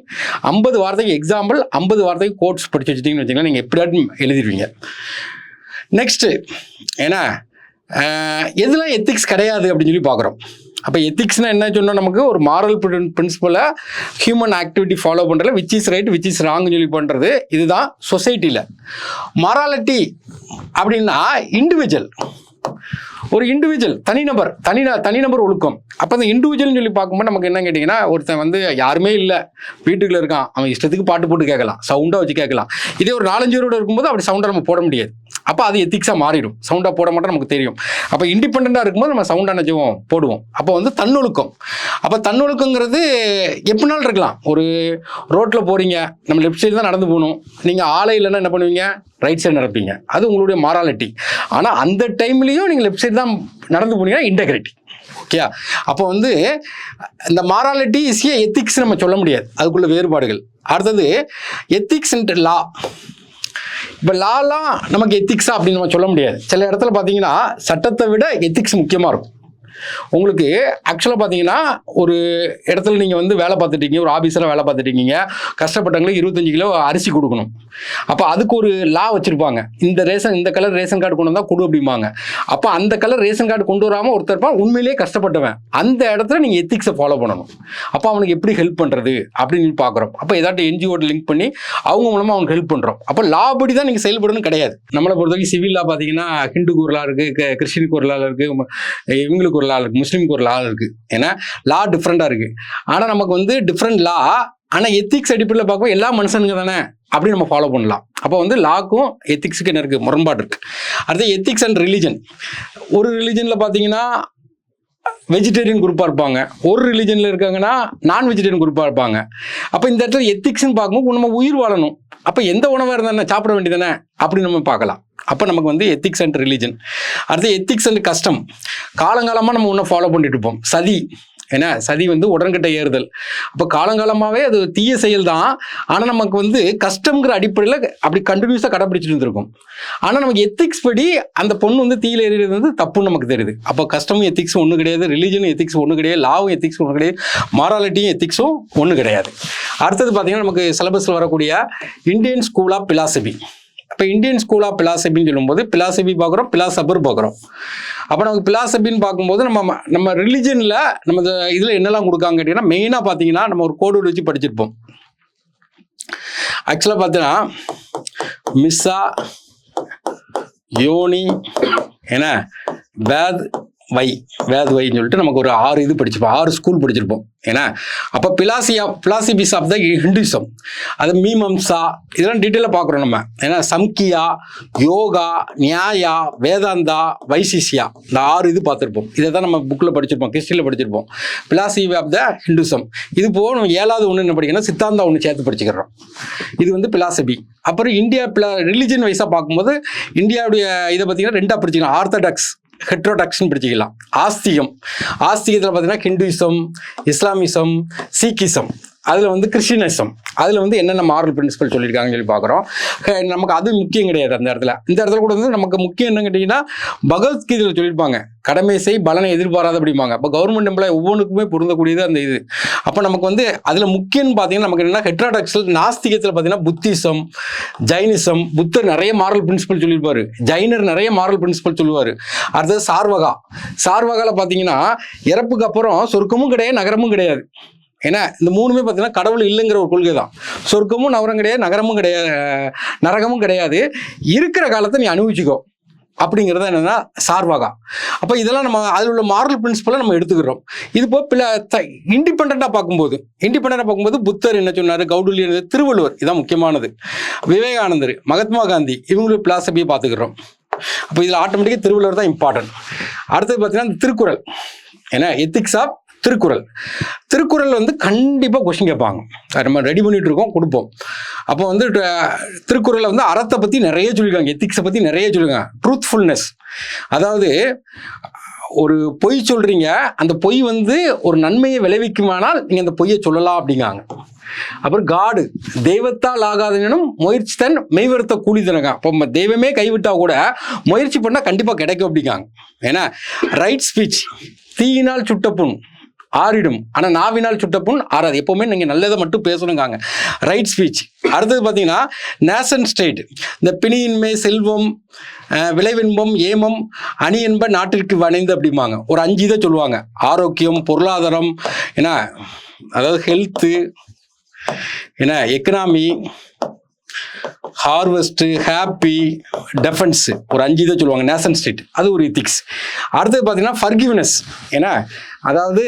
50 வார்த்தைக்கு எக்ஸாம்பிள், 50 வார்த்தைக்கு கோட்ஸ் படித்து வச்சுட்டிங்கன்னு வச்சுக்கலாம், நீங்கள் எப்படியாட்டும் எழுதிடுவீங்க. நெக்ஸ்ட்டு ஏன்னா எதுலாம் எத்திக்ஸ் கிடையாது அப்படின்னு சொல்லி பார்க்குறோம். அப்போ எத்திக்ஸ்னால் என்ன சொன்னால் நமக்கு ஒரு மாரல் பிரின்சிபலை ஹியூமன் ஆக்டிவிட்டி ஃபாலோ பண்ணுறதுல which is right which is ராங்னு சொல்லி பண்ணுறது, இதுதான் சொசைட்டியில். மாராலிட்டி அப்படின்னா இண்டிவிஜுவல், ஒரு இண்டிவிஜுவல் தனிநபர் ஒழுக்கம். அப்போ அந்த இண்டிவிஜுவல்னு சொல்லி பார்க்கும்போது நமக்கு என்ன கேட்டிங்கன்னா, ஒருத்தன் வந்து யாருமே இல்லை வீட்டுக்குள்ளே இருக்கான், அவன் இஷ்டத்துக்கு பாட்டு போட்டு கேட்கலாம், சவுண்டாக வச்சு கேட்கலாம். இதே ஒரு 4-5 பேரோட இருக்கும்போது அப்படி சவுண்டாக நம்ம போட முடியாது. அப்போ அது எத்திக்ஸாக மாறிடும், சவுண்டாக போட மாட்டோம் நமக்கு தெரியும். அப்போ இண்டிபெண்ட்டாக இருக்கும்போது நம்ம சவுண்டாக நினைச்சுவோம் போடுவோம். அப்போ வந்து தன்னொழுக்கம். அப்போ தன்னொழுக்கங்கிறது எப்படினாலும் இருக்கலாம். ஒரு ரோட்டில் போகிறீங்க, நம்ம லெஃப்ட் சைடு தான் நடந்து போகணும், நீங்கள் ஆளை இல்லைன்னா என்ன பண்ணுவீங்க, ரைட் சைடு நடப்பீங்க, அது உங்களுடைய மாராலிட்டி. ஆனால் அந்த டைம்லேயும் நீங்கள் லெஃப்ட் சைடு தான் நடந்து போனீங்கன்னா இன்டெகிரிட்டி. ஓகே, அப்போ வந்து இந்த மாராலிட்டி இஸ் ஏ எத்திக்ஸ் நம்ம சொல்ல முடியாது, அதுக்குள்ள வேறுபாடுகள். அடுத்தது எத்திக்ஸ் அண்ட் லா. இப்போ லாலாம் நமக்கு எத்திக்ஸா அப்படின்னு நம்ம சொல்ல முடியாது. சில இடத்துல பார்த்தீங்கன்னா சட்டத்தை விட எத்திக்ஸ் முக்கியமாக இருக்கும். உங்களுக்கு ஆக்சுவலாக பார்த்தீங்கன்னா ஒரு இடத்துல நீங்கள் வந்து வேலை பார்த்துட்டீங்க, ஒரு ஆஃபீஸராக வேலை பார்த்துட்டீங்க, கஷ்டப்பட்டவங்களுக்கு 25 கிலோ அரிசி கொடுக்கணும். அப்போ அதுக்கு ஒரு லா வச்சுருப்பாங்க, இந்த கலர் ரேஷன் கார்டு கொண்டு வந்தால் கொடு அப்படிம்பாங்க. அப்போ அந்த கலர் ரேஷன் கார்டு கொண்டு வராமல் ஒருத்தர் இருப்பான் உண்மையிலேயே கஷ்டப்பட்டவன், அந்த இடத்துல நீங்கள் எத்திக்ஸை ஃபாலோ பண்ணணும். அப்போ அவனுக்கு எப்படி ஹெல்ப் பண்ணுறது அப்படின்னு பார்க்குறோம். அப்போ ஏதாட்டும் என்ஜிஓட லிங்க் பண்ணி அவங்க மூலமாக அவனுக்கு ஹெல்ப் பண்ணுறோம். அப்போ லா படி தான் நீங்கள் செயல்படணும் கிடையாது. நம்மளை பொறுத்த வரைக்கும் சிவில் லா பார்த்தீங்கன்னா ஹிந்துக்கு ஒரு லா இருக்குது, கிறிஸ்டினுக்கு ஒரு லா இருக்குது, இவங்களுக்கு ஒரு லா இருக்குது, முஸ்லீமுக்கு ஒரு லா இருக்குது. ஏன்னா லா டிஃப்ரெண்டாக இருக்குது. ஆனால் நமக்கு வந்து டிஃப்ரெண்ட் லா, ஆனால் எத்திக்ஸ் அடிப்படையில் பார்க்கும்போது எல்லா மனுஷனுங்க தானே அப்படி நம்ம ஃபாலோ பண்ணலாம். அப்போ வந்து லாக்கும் எத்திக்ஸுக்கு என்ன இருக்குது, முரண்பாடு இருக்குது. அடுத்து எத்திக்ஸ் அண்ட் ரிலீஜன். ஒரு ரிலீஜனில் பார்த்தீங்கன்னா வெஜிடேரியன் குரூப்பாக இருப்பாங்க, ஒரு ரிலீஜனில் இருக்காங்கன்னா நான் வெஜிடேரியன் குரூப்பாக இருப்பாங்க. அப்போ இந்த இடத்துல எத்திக்ஸ்ன்னு பார்க்கும்போது நம்ம உயிர் வாழணும், அப்போ எந்த உணவாக இருந்தானே சாப்பிட வேண்டியதானே அப்படின்னு நம்ம பார்க்கலாம். அப்போ நமக்கு வந்து எத்திக்ஸ் அண்ட் ரிலீஜன். அடுத்து எத்திக்ஸ் அண்ட் கஸ்டம். காலங்காலமாக நம்ம ஒன்றை ஃபாலோ பண்ணிட்டு இருப்போம். சதி, ஏன்னா சதி வந்து உடன்கட்டை ஏறுதல். அப்போ காலங்காலமாகவே அது தீய செயல் தான். ஆனால் நமக்கு வந்து கஸ்டம்ங்கிற அடிப்படையில் அப்படி கண்டினியூஸாக கடைப்பிடிச்சிட்டு இருந்திருக்கும். ஆனால் நமக்கு எத்திக்ஸ் படி அந்த பொண்ணு வந்து தீயில ஏறியது வந்து தப்புன்னு நமக்கு தெரியுது. அப்போ கஸ்டமும் எத்திக்ஸும் ஒன்றும் கிடையாது, ரிலீஜனும் எத்திக்ஸ் ஒன்றும் கிடையாது, லாவும் எத்திக்ஸ் ஒன்றும் கிடையாது, மாராலிட்டியும் எத்திக்ஸும் ஒன்றும் கிடையாது. அடுத்தது பார்த்தீங்கன்னா நமக்கு சிலபஸில் வரக்கூடிய இந்தியன் ஸ்கூல் ஆஃப் பிலாசபி. இப்போ இந்தியன் ஸ்கூல் ஆஃப் பிலாசபின்னு சொல்லும்போது பிலாசபி பார்க்குறோம், பிலாசபர் பார்க்குறோம். அப்போ நமக்கு பிலாசபின்னு பார்க்கும்போது நம்ம ரிலிஜனில் நம்ம இதில் என்னெல்லாம் கொடுக்காங்க கேட்டிங்கன்னா, மெயினாக பார்த்தீங்கன்னா நம்ம ஒரு கோடு வச்சு படிச்சிருப்போம். ஆக்சுவலாக பார்த்தீங்கன்னா மிஸ்ஸா, யோனி, ஏன்னா வேத் வைன்னு சொல்லிட்டு நமக்கு ஒரு 6 இது படிச்சிருப்போம், 6 ஸ்கூல் படிச்சிருப்போம். ஏன்னா அப்போ பிலாசபிஸ் ஆஃப் த ஹிந்துசம், அது மீமம்சா, இதெல்லாம் டீட்டெயிலாக பார்க்குறோம் நம்ம. ஏன்னா சம்கியா, யோகா, நியாயா, வேதாந்தா, வைசிஷ்யா, இந்த 6 இது பார்த்துருப்போம். இதை தான் நம்ம புக்கில் படிச்சிருப்போம், ஹிஸ்ட்ரியில் படிச்சிருப்போம். Philosophy of the Hinduism. இது போக நம்ம 7வது ஒன்று என்ன படிக்கணும், சித்தாந்தா ஒன்று சேர்த்து படிச்சுக்கிறோம். இது வந்து பிலாசபி. அப்புறம் இந்தியா ரிலிஜன் வைஸாக பார்க்கும்போது இந்தியாவுடைய இதை பார்த்தீங்கன்னா 2ஆக பிரிச்சுக்கலாம். ஆர்த்தடாக்ஸ், ஹெட்ரோடாக்ஸ்னு பிடிச்சிக்கலாம். ஆஸ்திகத்தில் பார்த்தீங்கன்னா ஹிந்துயிசம், இஸ்லாமிசம், சீக்கிசம், அதில் வந்து கிறிஸ்டினிசம், அதில் வந்து என்னென்ன மாரல் பிரின்சிபல் சொல்லியிருக்காங்கன்னு சொல்லி பார்க்குறோம். நமக்கு அது முக்கியம் கிடையாது அந்த இடத்துல. இந்த இடத்துல கூட வந்து நமக்கு முக்கியம் என்னன்னு கேட்டிங்கன்னா, பகவத்கீதையில் சொல்லியிருப்பாங்க, கடமை செய் பலனை எதிர்பாராத அப்படிம்பாங்க. அப்போ கவர்மெண்ட் எம்ப்ளாய் ஒவ்வொன்றுக்குமே பொருந்தக்கூடியது அந்த இது. அப்போ நமக்கு வந்து அதில் முக்கியம்னு பார்த்தீங்கன்னா நமக்கு என்னென்னா ஹெட்ரோடாக்ஸில், நாஸ்திகத்தில் பார்த்தீங்கன்னா புத்திசம், ஜைனிசம், புத்தர் நிறைய மாரல் பிரின்சிபல் சொல்லியிருப்பார், ஜைனர் நிறைய மாரல் பிரின்சிபல் சொல்லுவார். அடுத்தது சார்வகாவில் பார்த்தீங்கன்னா இறப்புக்கு அப்புறம் சொர்க்கமும் கிடையாது, நகரமும் கிடையாது. ஏன்னா இந்த 3மே பார்த்தீங்கன்னா கடவுள் இல்லைங்கிற ஒரு கொள்கை தான். சொர்க்கமும் நகரம் கிடையாது, நரகமும் கிடையாது, இருக்கிற காலத்தை நீ அனுபவிச்சுக்கோ அப்படிங்கிறது என்னன்னா சார்வாகா. அப்போ இதெல்லாம் நம்ம அதில் உள்ள மாரல் பிரின்சிபலை நம்ம எடுத்துக்கிறோம். இது போக இண்டிபெண்டாக பார்க்கும்போது புத்தர் என்ன சொன்னார், கௌடுல்யர், திருவள்ளுவர், இதான் முக்கியமானது, விவேகானந்தர், மகாத்மா காந்தி, இவங்களுடைய பிலாசபியை பார்த்துக்கிறோம். அப்போ இதில் ஆட்டோமேட்டிக்காக திருவள்ளுவர் தான் இம்பார்ட்டன்ட். அடுத்தது பார்த்தீங்கன்னா திருக்குறள். ஏன்னா எத்திக்ஸ் ஆஃப் திருக்குறள் வந்து கண்டிப்பாக கொஸ்டின் கேட்பாங்க. நம்ம ரெடி பண்ணிட்டு இருக்கோம், கொடுப்போம். அப்போ வந்து திருக்குறளில் வந்து அறத்தை பற்றி நிறைய சொல்லியிருக்காங்க, எத்திக்ஸை பற்றி நிறைய சொல்லியிருக்காங்க. ட்ரூத்ஃபுல்னஸ், அதாவது ஒரு பொய் சொல்கிறீங்க, அந்த பொய் வந்து ஒரு நன்மையை விளைவிக்குமானால் நீங்கள் அந்த பொய்யை சொல்லலாம் அப்படிங்காங்க. அப்புறம் காடு, தெய்வத்தால் ஆகாதனும் முயற்சி தன் மெய்வருத்த கூலி தனங்க. அப்போ தெய்வமே கைவிட்டா கூட முயற்சி பண்ணால் கண்டிப்பாக கிடைக்கும் அப்படிங்காங்க. ஏன்னா ரைட் ஸ்பீச், தீயினால் சுட்ட புண் ஆறிடும், ஆனால் நாவினால் சுட்ட புண் ஆறாது. எப்போவுமே நீங்கள் நல்லதை மட்டும் பேசணுங்காங்க, ரைட் ஸ்பீச். அடுத்தது பார்த்தீங்கன்னா நேஷன் ஸ்டேட், இந்த பிணியின்மை, செல்வம், விளைவின்பம், ஏமம், அணி என்ப நாட்டிற்கு வணைந்து அப்படிம்பாங்க. ஒரு 5 இதை சொல்லுவாங்க. ஆரோக்கியம், பொருளாதாரம், ஏன்னா அதாவது ஹெல்த்து, ஏன்னா எக்கனாமி, ஹார்வெஸ்ட்டு, ஹாப்பி, டெஃபென்ஸு, ஒரு 5 இதை சொல்லுவாங்க நேஷன் ஸ்டேட். அது ஒரு எத்திக்ஸ். அடுத்தது பார்த்தீங்கன்னா ஃபர்கிவ்னஸ். ஏன்னா அதாவது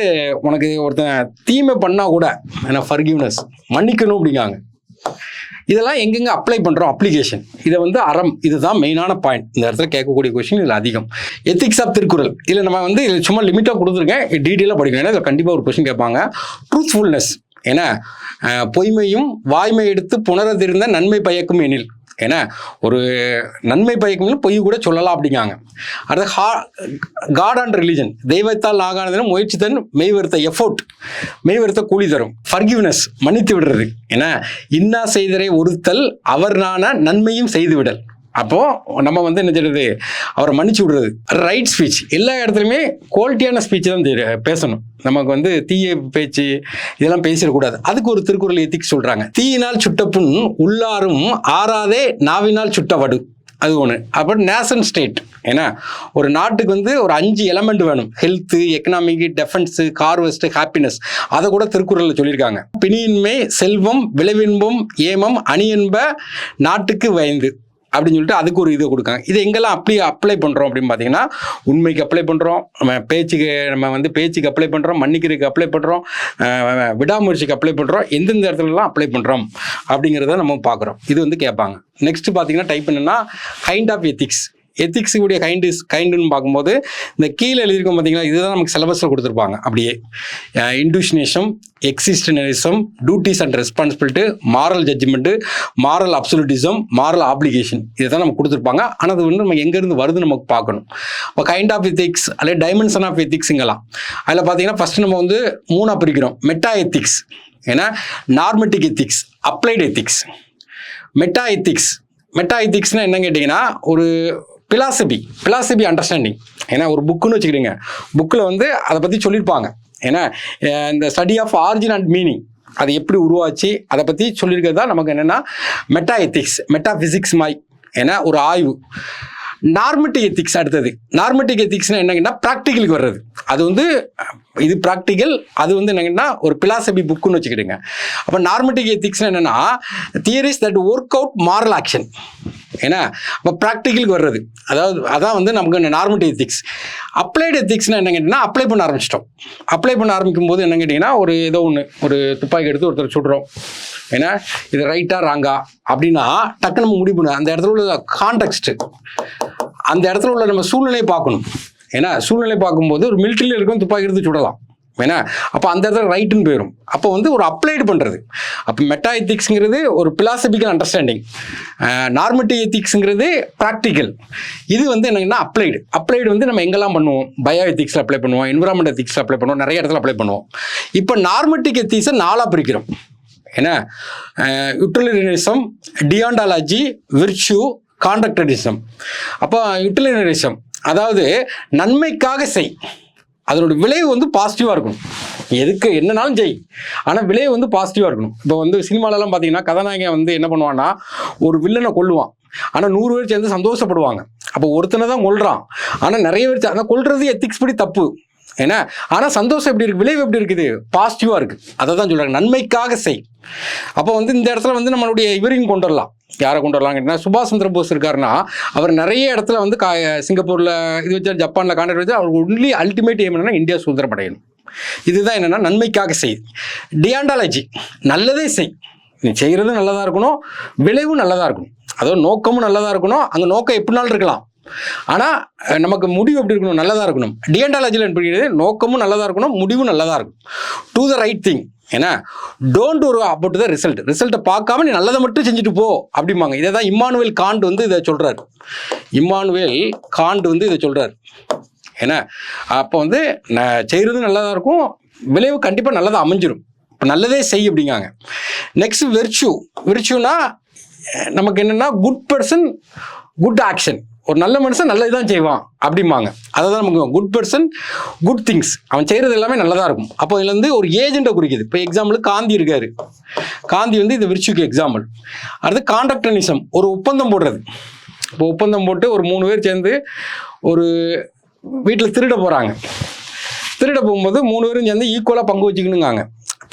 உனக்கு ஒருத்தன் தீமை பண்ணால் கூட ஏன்னா ஃபர்கிவ்னஸ், மன்னிக்கணும் அப்படிங்காங்க. இதெல்லாம் எங்கெங்கே அப்ளை பண்ணுறோம், அப்ளிகேஷன், இதை வந்து அறம், இதுதான் மெயினான பாயிண்ட். இந்த இடத்துல கேட்கக்கூடிய கொஸ்டின் இதில் அதிகம். எத்திக்ஸ் ஆஃப் திருக்குறள், இதில் நம்ம வந்து சும்மா லிமிட்டாக கொடுத்துருக்கேன், டீட்டெயிலாக படிக்கணும். ஏன்னா இதில் கண்டிப்பாக ஒரு கொஸ்டின் கேட்பாங்க. ட்ரூத்ஃபுல்னஸ், ஏன்னா பொய்மையும் வாய்மை எடுத்து புணரதிருந்த நன்மை பயக்கும் எனில், ஏன்னா ஒரு நன்மை பயக்கும் பொய் கூட சொல்லலாம் அப்படிங்காங்க. அடுத்து காட் அண்ட் ரிலிஜன், தெய்வத்தால் ஆகானதுன்னு முயற்சி தன் மெய்வருத்த எஃபோர்ட், மெய்வருத்த கூலி தரும். ஃபர்கிவ்னஸ், மன்னித்து விடுறது, ஏன்னா இன்னா செய்தரை ஒருத்தல் அவர் நான நன்மையும் செய்து விடல். அப்போது நம்ம வந்து என்ன செய்யறது, அவரை மன்னிச்சு விடுறது. ரைட் ஸ்பீச், எல்லா இடத்துலையுமே குவாலிட்டியான ஸ்பீச் தான் பேசணும். நமக்கு வந்து தீய பேச்சு இதெல்லாம் பேசிடக்கூடாது. அதுக்கு ஒரு திருக்குறள் எத்திக்ஸ் சொல்கிறாங்க. தீயினால் சுட்ட புண் உள்ளாரும் ஆறாதே நாவினால் சுட்ட வடு, அது ஒன்று. அப்புறம் நேஷன் ஸ்டேட், ஏன்னா ஒரு நாட்டுக்கு வந்து ஒரு 5 எலமெண்ட் வேணும், ஹெல்த்து, எக்கனாமிக், டெஃபென்ஸு, ஹார்வெஸ்ட்டு, ஹாப்பினஸ். அதை கூட திருக்குறளில் சொல்லியிருக்காங்க. பிணியின்மை, செல்வம், விளைவின்பம், ஏமம், அணி என்ப நாட்டுக்கு வயந்து அப்படின்னு சொல்லிட்டு அதுக்கு ஒரு இதை கொடுக்காங்க. இது எங்கெல்லாம் அப்ளை பண்ணுறோம் அப்படின்னு பார்த்தீங்கன்னா, உண்மைக்கு அப்ளை பண்ணுறோம், நம்ம வந்து பேச்சுக்கு அப்ளை பண்ணுறோம், மன்னிக்கிறதுக்கு அப்ளை பண்ணுறோம், விடாமுயற்சிக்கு அப்ளை பண்ணுறோம், எந்தெந்த இடத்துலலாம் அப்ளை பண்ணுறோம் அப்படிங்கிறத நம்ம பார்க்குறோம். இது வந்து கேட்பாங்க. நெக்ஸ்ட் பார்த்தீங்கன்னா டைப் என்னன்னா கைண்ட் ஆஃப் எத்திக்ஸ். எத்திக்ஸு உடைய கைண்டுன்னு பார்க்கும்போது இந்த கீழே எழுதியிருக்கோம் பார்த்தீங்களா, இதுதான் நமக்கு சிலபஸில் கொடுத்துருப்பாங்க. அப்படியே intuitionism, existentialism, duties and responsibility, moral judgement, moral absolutism, moral application, இதை தான் நமக்கு கொடுத்துருப்பாங்க. ஆனால் அது வந்து நம்ம எங்கேருந்து வருது நமக்கு பார்க்கணும். இப்போ கைண்ட் ஆஃப் எத்திக்ஸ் அல்லது டைமென்ஷன் ஆஃப் எத்திக்ஸுங்கலாம் அதில் பார்த்தீங்கன்னா ஃபஸ்ட்டு நம்ம வந்து 3ஆக பிரிக்கிறோம். மெட்டா எத்திக்ஸ், ஏன்னா நார்மட்டிக் எத்திக்ஸ், அப்ளைடு எத்திக்ஸ். மெட்டா எத்திக்ஸ்னால் என்னன்னு கேட்டிங்கன்னா ஒரு பிலாசபி அண்டர்ஸ்டாண்டிங். ஏன்னா ஒரு புக்குன்னு வச்சுக்கிடுங்க, புக்கில் வந்து அதை பற்றி சொல்லியிருப்பாங்க. ஏன்னா இந்த study of origin and meaning அது எப்படி உருவாச்சு அதை பற்றி சொல்லியிருக்கிறது தான் நமக்கு என்னென்னா மெட்டா எத்திக்ஸ், மெட்டாஃபிசிக்ஸ் மாய். ஏன்னா ஒரு ஆய்வு. நார்மட்டிக் எத்திக்ஸ் அடுத்தது. நார்மட்டிக் எத்திக்ஸ்னால் என்னங்கன்னா ப்ராக்டிக்கலுக்கு வர்றது. அது வந்து இது ப்ராக்டிக்கல், அது வந்து என்னங்கன்னா ஒரு பிலாசபி புக்குன்னு வச்சுக்கிடுங்க. அப்போ நார்மட்டிக் எத்திக்ஸ்னால் என்னென்னா theories that work out moral action. ஏன்னா அப்போ ப்ராக்டிக்கலுக்கு வர்றது, அதான் வந்து நமக்கு நார்மட்டிக் எத்திக்ஸ். அப்ளைடு எத்திக்ஸ்னால் என்ன கேட்டிங்கன்னா அப்ளை பண்ண ஆரம்பிச்சிட்டோம். அப்ளை பண்ண ஆரம்பிக்கும் போது என்ன கேட்டிங்கன்னா ஏதோ ஒன்று ஒரு துப்பாக்கி எடுத்து ஒருத்தர் சுடுறோம். ஏன்னா இது ரைட்டா ராங்கா அப்படின்னா டக்கு நம்ம முடிவு பண்ணணும். அந்த இடத்துல உள்ள கான்டெக்ஸ்ட், அந்த இடத்துல உள்ள நம்ம சூழ்நிலையை பார்க்கணும். ஏன்னா சூழ்நிலை பார்க்கும்போது ஒரு மிலிட்ரியில் இருக்கும் துப்பாக்கி எடுத்து சுடலாம். ஏன்னா அப்போ அந்த இடத்துல ரைட்டுன்னு போயிடும். அப்போ வந்து ஒரு அப்ளைடு பண்ணுறது. அப்போ மெட்டா எத்திக்ஸுங்கிறது ஒரு பிலாசபிக்கல் அண்டர்ஸ்டாண்டிங், நார்மட்டிவ் எத்திக்ஸுங்கிறது ப்ராக்டிக்கல். இது வந்து என்னங்கன்னா அப்ளைடு வந்து நம்ம எங்கெல்லாம் பண்ணுவோம், பயோ எத்திக்ஸில் அப்ளை பண்ணுவோம், என்விரான்மெண்ட் எத்திக்ஸில் அப்ளை பண்ணுவோம், நிறைய இடத்துல அப்ளை பண்ணுவோம். இப்போ நார்மட்டிக் எத்திக்ஸை 4ஆக பிரிக்கிறோம். ஏன்னா யூட்டிலிட்டேரியனிசம், டியாண்டாலஜி, விர்ச்சு, கான்ட்ராக்டரிசம். அப்போ யூட்டிலிட்டேரியனிசம் அதாவது நன்மைக்காக செய், அதனோட விளைவு வந்து பாசிட்டிவாக இருக்கணும். எதுக்கு என்னன்னாலும் செய், ஆனால் விளைவு வந்து பாசிட்டிவாக இருக்கணும். இப்போ வந்து சினிமாலெல்லாம் பார்த்தீங்கன்னா கதாநாயகன் வந்து என்ன பண்ணுவான்னா ஒரு வில்லனை கொல்லுவான், ஆனால் 100 பேர் சேர்ந்து சந்தோஷப்படுவாங்க. அப்போ ஒருத்தனை தான் கொல்றான், ஆனால் நிறைய பேர் ஆனால் கொல்றது எத்திக்ஸ் படி தப்பு. ஏன்னா ஆனால் சந்தோஷம் எப்படி இருக்குது, விளைவு எப்படி இருக்குது, பாசிட்டிவாக இருக்குது. அதை தான் சொல்கிறாங்க, நன்மைக்காக செய். அப்போ வந்து இந்த இடத்துல வந்து நம்மளுடைய இவரையும் கொண்டு வரலாம். யாரை கொண்டு வரலாம் கேட்டிங்கன்னா சுபாஷ் சந்திர போஸ் இருக்காருன்னா அவர் நிறைய இடத்துல வந்து சிங்கப்பூரில் இது வச்சு, ஜப்பானில் கான்ட்ராக்ட் வச்சு, அவர் ஒன்லி அல்டிமேட் எய்ம் என்னன்னா இந்தியா சுதந்திரம் அடையணும். இதுதான் என்னென்னா நன்மைக்காக செய். டியாண்டாலஜி நல்லதே செய், நீ செய்கிறது நல்லதாக இருக்கணும், விளைவும் நல்லதாக இருக்கணும், அதாவது நோக்கமும் நல்லதாக இருக்கணும். அங்கே நோக்கம் எப்படினாலும் இருக்கலாம், ஆனால் நமக்கு முடிவு எப்படி இருக்கணும், நல்லதாக இருக்கணும். டியாண்டாலஜியில் எப்படி நோக்கமும் நல்லதாக இருக்கணும், முடிவும் நல்லதாக இருக்கும். To the right thing. ஏன்னா டோன்ட் ஒரு அபவுட் த ரிசல்ட்டை பார்க்காம நீ நல்லதை மட்டும் செஞ்சுட்டு போ அப்படிம்பாங்க. இதை தான் இம்மானுவேல் காண்ட் வந்து இதை சொல்கிறார். ஏன்னா அப்போ வந்து நான் செய்கிறது நல்லதாக இருக்கும், விளைவு கண்டிப்பாக நல்லதாக அமைஞ்சிடும். இப்போ நல்லதே செய் அப்படிங்காங்க. நெக்ஸ்ட் விர்ச்சுனா நமக்கு என்னென்னா குட் பர்சன் குட் ஆக்ஷன். ஒரு நல்ல மனுஷன் நல்லது தான் செய்வான் அப்படிம்பாங்க. அதை தான் நமக்கு குட் பர்சன் குட் திங்ஸ், அவன் செய்கிறது எல்லாமே நல்லதாக இருக்கும். அப்போ இதில் வந்து ஒரு ஏஜெண்ட்டை குறிக்குது. இப்போ எக்ஸாம்பிள் காந்தி இருக்காரு, காந்தி வந்து இந்த விர்ச்சுக்கு எக்ஸாம்பிள். அடுத்து கான்ட்ராக்டனிசம், ஒரு ஒப்பந்தம் போடுறது. இப்போ ஒப்பந்தம் போட்டு ஒரு 3 பேர் சேர்ந்து ஒரு வீட்டில் திருட போகிறாங்க. திருட போகும்போது 3 பேரும் சேர்ந்து ஈக்குவலாக பங்கு வச்சுக்கணுங்காங்க.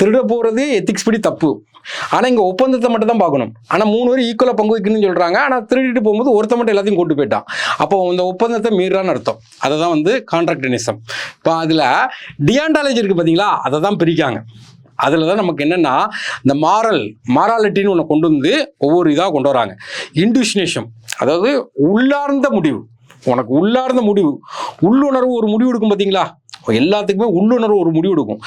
திருட போகிறது எத்திக்ஸ் படி தப்பு, ஆனால் இங்கே ஒப்பந்தத்தை மட்டும் தான் பார்க்கணும். ஆனால் 3 பேர் ஈக்குவலாக பங்கு வைக்கணும்னு சொல்கிறாங்க. ஆனால் திருடிட்டு போகும்போது ஒருத்த மட்டும் எல்லாத்தையும் கூட்டு போயிட்டான். அப்போ இந்த ஒப்பந்தத்தை மீறான்னு அர்த்தம். அதை தான் வந்து கான்ட்ராக்டனிசம். இப்போ அதில் டியாண்டாலஜி இருக்குது பார்த்தீங்களா, அதை தான் பிரிக்காங்க. அதில் தான் நமக்கு என்னென்னா இந்த மாராலிட்டின்னு ஒன்று கொண்டு வந்து ஒவ்வொரு இதாக கொண்டு வராங்க. இன்ட்யூஷனிசம் அதாவது உள்ளார்ந்த முடிவு. உனக்கு உள்ளார்ந்த முடிவு, உள்ளுணர்வு ஒரு முடிவு எடுக்கும் பார்த்தீங்களா, எல்லாத்துக்குமே உள்ளுணர்வு ஒரு முடிவு எடுக்கும்.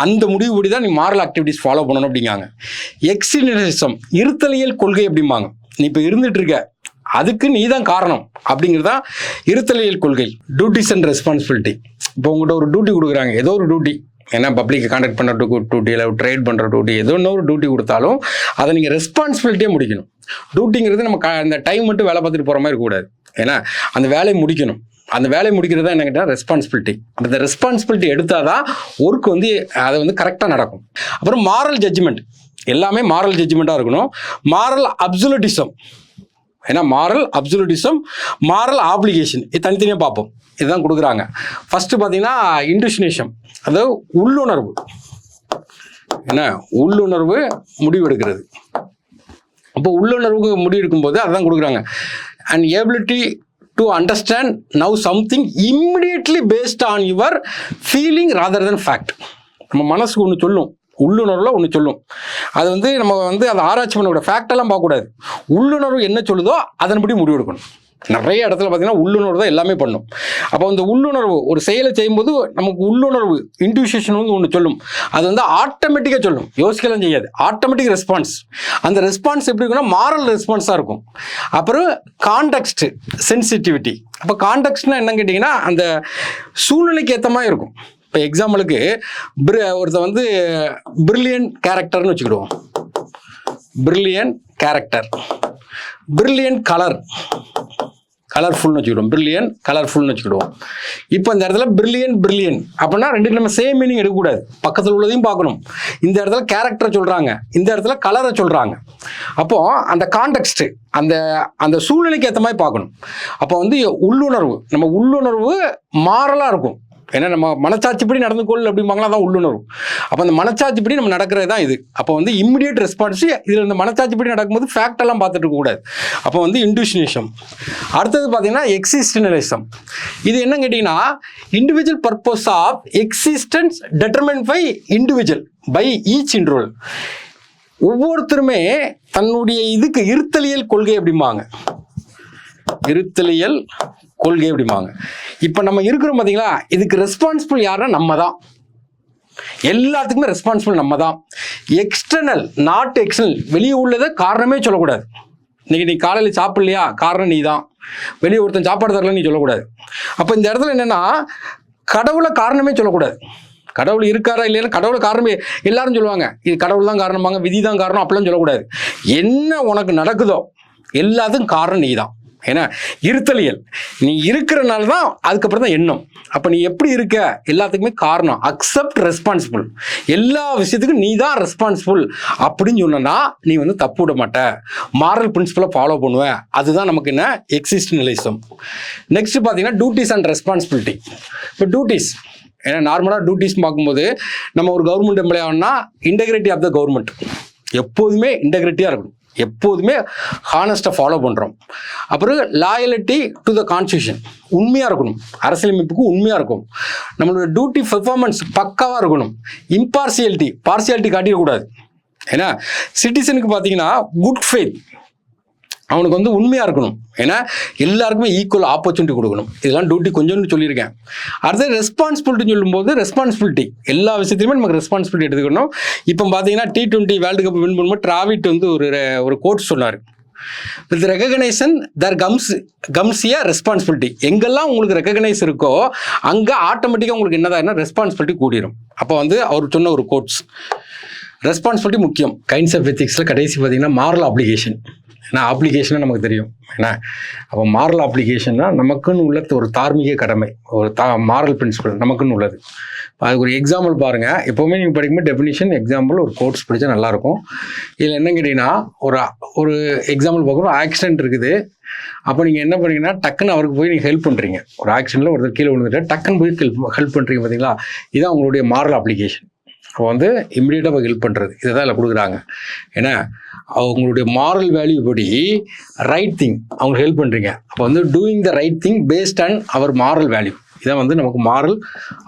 அந்த முடிவுபடி தான் நீ மாரல் ஆக்டிவிட்டிஸ் ஃபாலோ பண்ணணும் அப்படிங்காங்க. எக்ஸிஸ்டன்ஷியலிசம் இருத்தலியல் கொள்கை அப்படிம்பாங்க. நீ இப்போ இருந்துட்டு இருக்க, அதுக்கு நீ தான் காரணம் அப்படிங்கிறது தான் இருத்தலியல் கொள்கை. Duties and responsibility. இப்போ உங்கள்கிட்ட ஒரு டியூட்டி கொடுக்குறாங்க, ஏதோ ஒரு டியூட்டி, ஏன்னா பப்ளிக்கை கான்டாக்ட் பண்ணுற டியூட்டி இல்லை ட்ரேட் பண்ணுற டியூட்டி, ஏதோ ஒரு டியூட்டி கொடுத்தாலும் அதை நீங்கள் ரெஸ்பான்சிபிலிட்டியே முடிக்கணும். டியூட்டிங்கிறது நம்ம அந்த டைம் மட்டும் வேலை பார்த்துட்டு போகிற மாதிரி இருக்கக்கூடாது. ஏன்னா அந்த வேலையை முடிக்கணும். அந்த வேலையை முடிக்கிறது தான் என்ன கேட்டால் ரெஸ்பான்சிபிலிட்டி. அந்த ரெஸ்பான்சிபிலிட்டி எடுத்தால் தான் ஒர்க் வந்து அதை வந்து கரெக்டாக நடக்கும். அப்புறம் மாரல் ஜட்ஜ்மெண்ட், எல்லாமே மாரல் ஜட்ஜ்மெண்ட்டாக இருக்கணும். மாரல் அப்சல்யூட்டிசம், ஏன்னா மாரல் அப்சல்யூட்டிசம், மாரல் ஆப்ளிகேஷன், இது தனித்தனியாக பார்ப்போம். இதுதான் கொடுக்குறாங்க. ஃபஸ்ட்டு பார்த்தீங்கன்னா இன்ட்யூஷனிசம், அதாவது உள்ளுணர்வு. ஏன்னா உள்ளுணர்வு முடிவெடுக்கிறது. அப்போ உள்ளுணர்வுக்கு முடிவெடுக்கும்போது அதுதான் கொடுக்குறாங்க. And ability to understand now something immediately based on your feeling rather then fact. நம்ம மனசுக்கு ஒன்று சொல்லும், உள்ளுணர்வில் ஒன்று சொல்லும். அது வந்து நம்ம வந்து அதை ஆராய்ச்சி பண்ணக்கூடாது, ஃபேக்டெல்லாம் பார்க்கக்கூடாது. உள்ளுணர்வு என்ன சொல்லுதோ அதன்படி முடிவெடுக்கணும். நிறைய இடத்துல பார்த்தீங்கன்னா உள்ளுணர்வு தான் எல்லாமே பண்ணும். அப்போ இந்த உள்ளுணர்வு ஒரு செயலை செய்யும்போது நமக்கு உள்ளுணர்வு இன்ட்யூஷன் வந்து ஒன்று சொல்லும். அது வந்து ஆட்டோமேட்டிக்காக சொல்லும், யோசிக்கலாம் செய்யாது. Automatic response. அந்த ரெஸ்பான்ஸ் எப்படி இருக்குன்னா மாரல் ரெஸ்பான்ஸாக இருக்கும். அப்புறம் கான்டெக்ஸ்ட் சென்சிட்டிவிட்டி. அப்போ கான்டெக்ஸ்ட்னா என்னன்னு கேட்டிங்கன்னா அந்த சூழ்நிலைக்கு ஏற்ற மாதிரி இருக்கும். இப்போ எக்ஸாம்பிளுக்கு ஒருத்தர் வந்து பிரில்லியன்ட் கேரக்டர்னு வச்சுக்கிடுவோம். பிரில்லியன்ட் கேரக்டர், பிரில்லியன்ட் கலர்ஃபுல்னு வச்சுக்கிடுவோம். பிரில்லியன்ட் கலர்ஃபுல்னு வச்சுக்கிடுவோம். இப்போ இந்த இடத்துல பிரில்லியன்ட் அப்படின்னா ரெண்டுக்கு நம்ம சேம் மீனிங் எடுக்கக்கூடாது, பக்கத்தில் உள்ளதையும் பார்க்கணும். இந்த இடத்துல கேரக்டரை சொல்கிறாங்க, இந்த இடத்துல கலரை சொல்கிறாங்க. அப்போது அந்த கான்டெக்ஸ்ட் அந்த அந்த சூழ்நிலைக்கு ஏற்ற மாதிரி பார்க்கணும். அப்போ வந்து நம்ம உள்ளுணர்வு மாறலாக இருக்கும். ஏன்னா நம்ம மனச்சாட்சிப்படி நடந்துக்கொள் அப்படிம்பாங்களா, தான் உள்ளுணர்வு. அப்போ அந்த மனச்சாட்சிப்படி நம்ம நடக்கிறது தான் இது. அப்போ வந்து இம்மிடியேட் ரெஸ்பான்ஸ். இதில் இந்த மனச்சாட்சிப்படி நடக்கும்போது ஃபேக்டெல்லாம் பார்த்துட்டு இருக்கக்கூடாது. அப்போ வந்து இன்ட்யூஷனிசம். அடுத்தது பார்த்தீங்கன்னா எக்ஸிஸ்டனலிசம். இது என்ன கேட்டிங்கன்னா individual purpose of existence determine by individual by each individual. ஒவ்வொருத்தருமே தன்னுடைய இதுக்கு இருத்தலியல் கொள்கை அப்படிம்பாங்க. இருத்தலியல் கொள்கை அப்படிம்பாங்க. இப்போ நம்ம இருக்கிறோம் பார்த்தீங்களா, இதுக்கு ரெஸ்பான்சிபிள் யாருன்னா நம்ம தான். எல்லாத்துக்குமே ரெஸ்பான்சிபிள் நம்ம தான். External not external. வெளியே உள்ளதை காரணமே சொல்லக்கூடாது. இன்னைக்கு நீ காலையில் சாப்பிடலையா, காரணம் நீ தான். வெளியே ஒருத்தன் சாப்பாடு தரல நீ சொல்லக்கூடாது. அப்போ இந்த இடத்துல என்னென்னா கடவுளை காரணமே சொல்லக்கூடாது. கடவுள் இருக்காரா இல்லைன்னா கடவுளை காரணமே எல்லாரும் சொல்லுவாங்க, இது கடவுள் தான் காரணமாங்க, விதி தான் காரணம் அப்படிலாம் சொல்லக்கூடாது. என்ன உனக்கு நடக்குதோ எல்லாத்துக்கும் காரணம் நீ தான். ஏன்னா இருத்தலியல், நீ இருக்கிறனால தான் அதுக்கப்புறம் தான் எண்ணம். அப்போ நீ எப்படி இருக்க எல்லாத்துக்குமே காரணம். Accept responsible. எல்லா விஷயத்துக்கும் நீ தான் ரெஸ்பான்சிபிள் அப்படின்னு சொன்னா நீ வந்து தப்பு விட மாட்ட, மாரல் பிரின்சிபலை ஃபாலோ பண்ணுவ. அதுதான் நமக்கு என்ன எக்ஸிஸ்டனலிசம். நெக்ஸ்ட் பார்த்தீங்கன்னா டியூட்டிஸ் அண்ட் ரெஸ்பான்சிபிலிட்டி. இப்போ டியூட்டிஸ், ஏன்னா நார்மலாக டியூட்டிஸ் பார்க்கும்போது நம்ம ஒரு கவர்மெண்ட் எம்ப்ளாய் ஆகணும்னா இன்டெகிரிட்டி ஆஃப் த கவர்மெண்ட், எப்போதுமே இன்டெகிரிட்டியாக இருக்கணும், எப்போதுமே ஹானஸ்டாக ஃபாலோ பண்ணுறோம். அப்புறம் லாயலிட்டி டு த கான்ஸ்டியூஷன், உண்மையாக இருக்கணும், அரசியலமைப்புக்கு உண்மையாக இருக்கும். நம்மளோட டியூட்டி பெர்ஃபார்மன்ஸ் பக்காவாக இருக்கணும். பார்சியாலிட்டி காட்டிடக்கூடாது. ஏன்னா சிட்டிசனுக்கு பார்த்தீங்கன்னா குட் ஃபெய்த், அவனுக்கு வந்து உண்மையாக இருக்கணும். ஏன்னா எல்லாருக்குமே ஈக்குவல் ஆப்பர்ச்சுனிட்டி கொடுக்கணும். இதெல்லாம் டியூட்டி கொஞ்சோன்னு சொல்லியிருக்கேன். அடுத்தது ரெஸ்பான்சிபிலிட்டின்னு சொல்லும்போது ரெஸ்பான்சிபிலிட்டி எல்லா விஷயத்துலையுமே நமக்கு ரெஸ்பான்சிபிலிட்டி எடுத்துக்கணும். இப்போ பார்த்தீங்கன்னா T20 வேர்ல்டு கப் வின் பண்ணும்போது டிராவிட் வந்து ஒரு கோட் சொன்னார். With recognition there comes a responsibility. எங்கெல்லாம் உங்களுக்கு ரெகக்னைஸ் இருக்கோ அங்கே ஆட்டோமேட்டிக்காக உங்களுக்கு என்னதான் ரெஸ்பான்சிபிலிட்டி கூடிரும். அப்போ வந்து அவர் சொன்ன ஒரு கோட்ஸ். ரெஸ்பான்சிபிலிட்டி முக்கியம். கைண்ட்ஸ் ஆஃப் எத்திக்ஸில் கடைசி பார்த்தீங்கன்னா மாரல் ஆப்ளிகேஷன். ஏன்னா ஆப்ளிகேஷனாக நமக்கு தெரியும். ஏன்னா அப்போ மாரல் ஆப்ளிகேஷன்னா நமக்குன்னு உள்ள ஒரு தார்மீக கடமை, ஒரு மாரல் பிரின்சிபல் நமக்குன்னு உள்ளது. அதுக்கு ஒரு எக்ஸாம்பிள் பாருங்கள். எப்போவுமே நீங்கள் படிக்கும்போது டெஃபினிஷன், எக்ஸாம்பிள், ஒரு கோட்ஸ் படித்தா நல்லாயிருக்கும். இதில் என்ன கேட்டிங்கன்னா ஒரு எக்ஸாம்பிள் பார்க்குறோம். ஆக்சிடென்ட் இருக்குது. அப்போ நீங்கள் என்ன பண்ணீங்கன்னா டக்குன்னு அவருக்கு போய் நீங்கள் ஹெல்ப் பண்ணுறீங்க. ஒரு ஆக்சிடென்ட்டில் ஒருத்தர் கீழே விழுந்துட்டு டக்குன்னு போய் ஹெல்ப் பண்ணுறீங்க பார்த்தீங்களா, இதுதான் உங்களுடைய மாரல் அப்ளிகேஷன். அப்போ வந்து இம்மிடியேட்டாக போய் ஹெல்ப் பண்ணுறது, இதை தான் இதில் கொடுக்குறாங்க. ஏன்னா அவங்களுடைய மாரல் வேல்யூ படி ரைட் திங் அவங்களுக்கு ஹெல்ப் பண்ணுறீங்க. அப்போ வந்து doing the right thing based on our moral value, இதான் வந்து நமக்கு மாரல்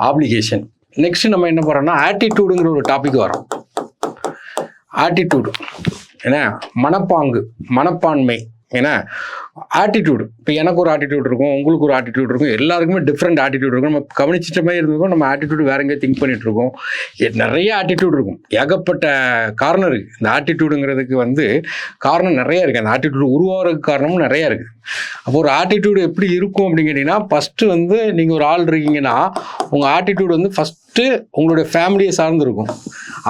ஆப்ளிகேஷன். நெக்ஸ்ட் நம்ம என்ன பண்ணுறோம்னா ஆட்டிடியூடுங்கிற ஒரு டாபிக் வரோம். ஆட்டிடியூடு ஏன்னா மனப்பான்மை. ஏன்னா ஆட்டிடியூடு, இப்போ எனக்கு ஒரு ஆட்டிடியூட் இருக்கும், உங்களுக்கு ஒரு ஆட்டிடியூட் இருக்கும், எல்லாருக்குமே டிஃப்ரெண்ட் ஆட்டிடியூட் இருக்கும். நம்ம கவனிச்சிட்ட மாதிரி இருந்திருக்கும், நம்ம ஆட்டிடியூட் வேற எங்கேயும் திங்க் பண்ணிட்டு இருக்கோம். நிறைய ஆட்டிடியூட் இருக்கும், ஏகப்பட்ட காரணம் இருக்குது. இந்த ஆட்டிடியூடுங்கிறதுக்கு வந்து காரணம் நிறைய இருக்குது. அந்த ஆட்டிடியூட் உருவாகிறதுக்கு காரணமும் நிறையா இருக்குது. அப்போ ஒரு ஆட்டிடியூடு எப்படி இருக்கும் அப்படின்னு கேட்டிங்கன்னா, ஃபஸ்ட்டு வந்து நீங்கள் ஒரு ஆள் இருக்கீங்கன்னா உங்கள் ஆட்டிடியூட் வந்து ஃபஸ்ட்டு உங்களுடைய ஃபேமிலியை சார்ந்துருக்கும்.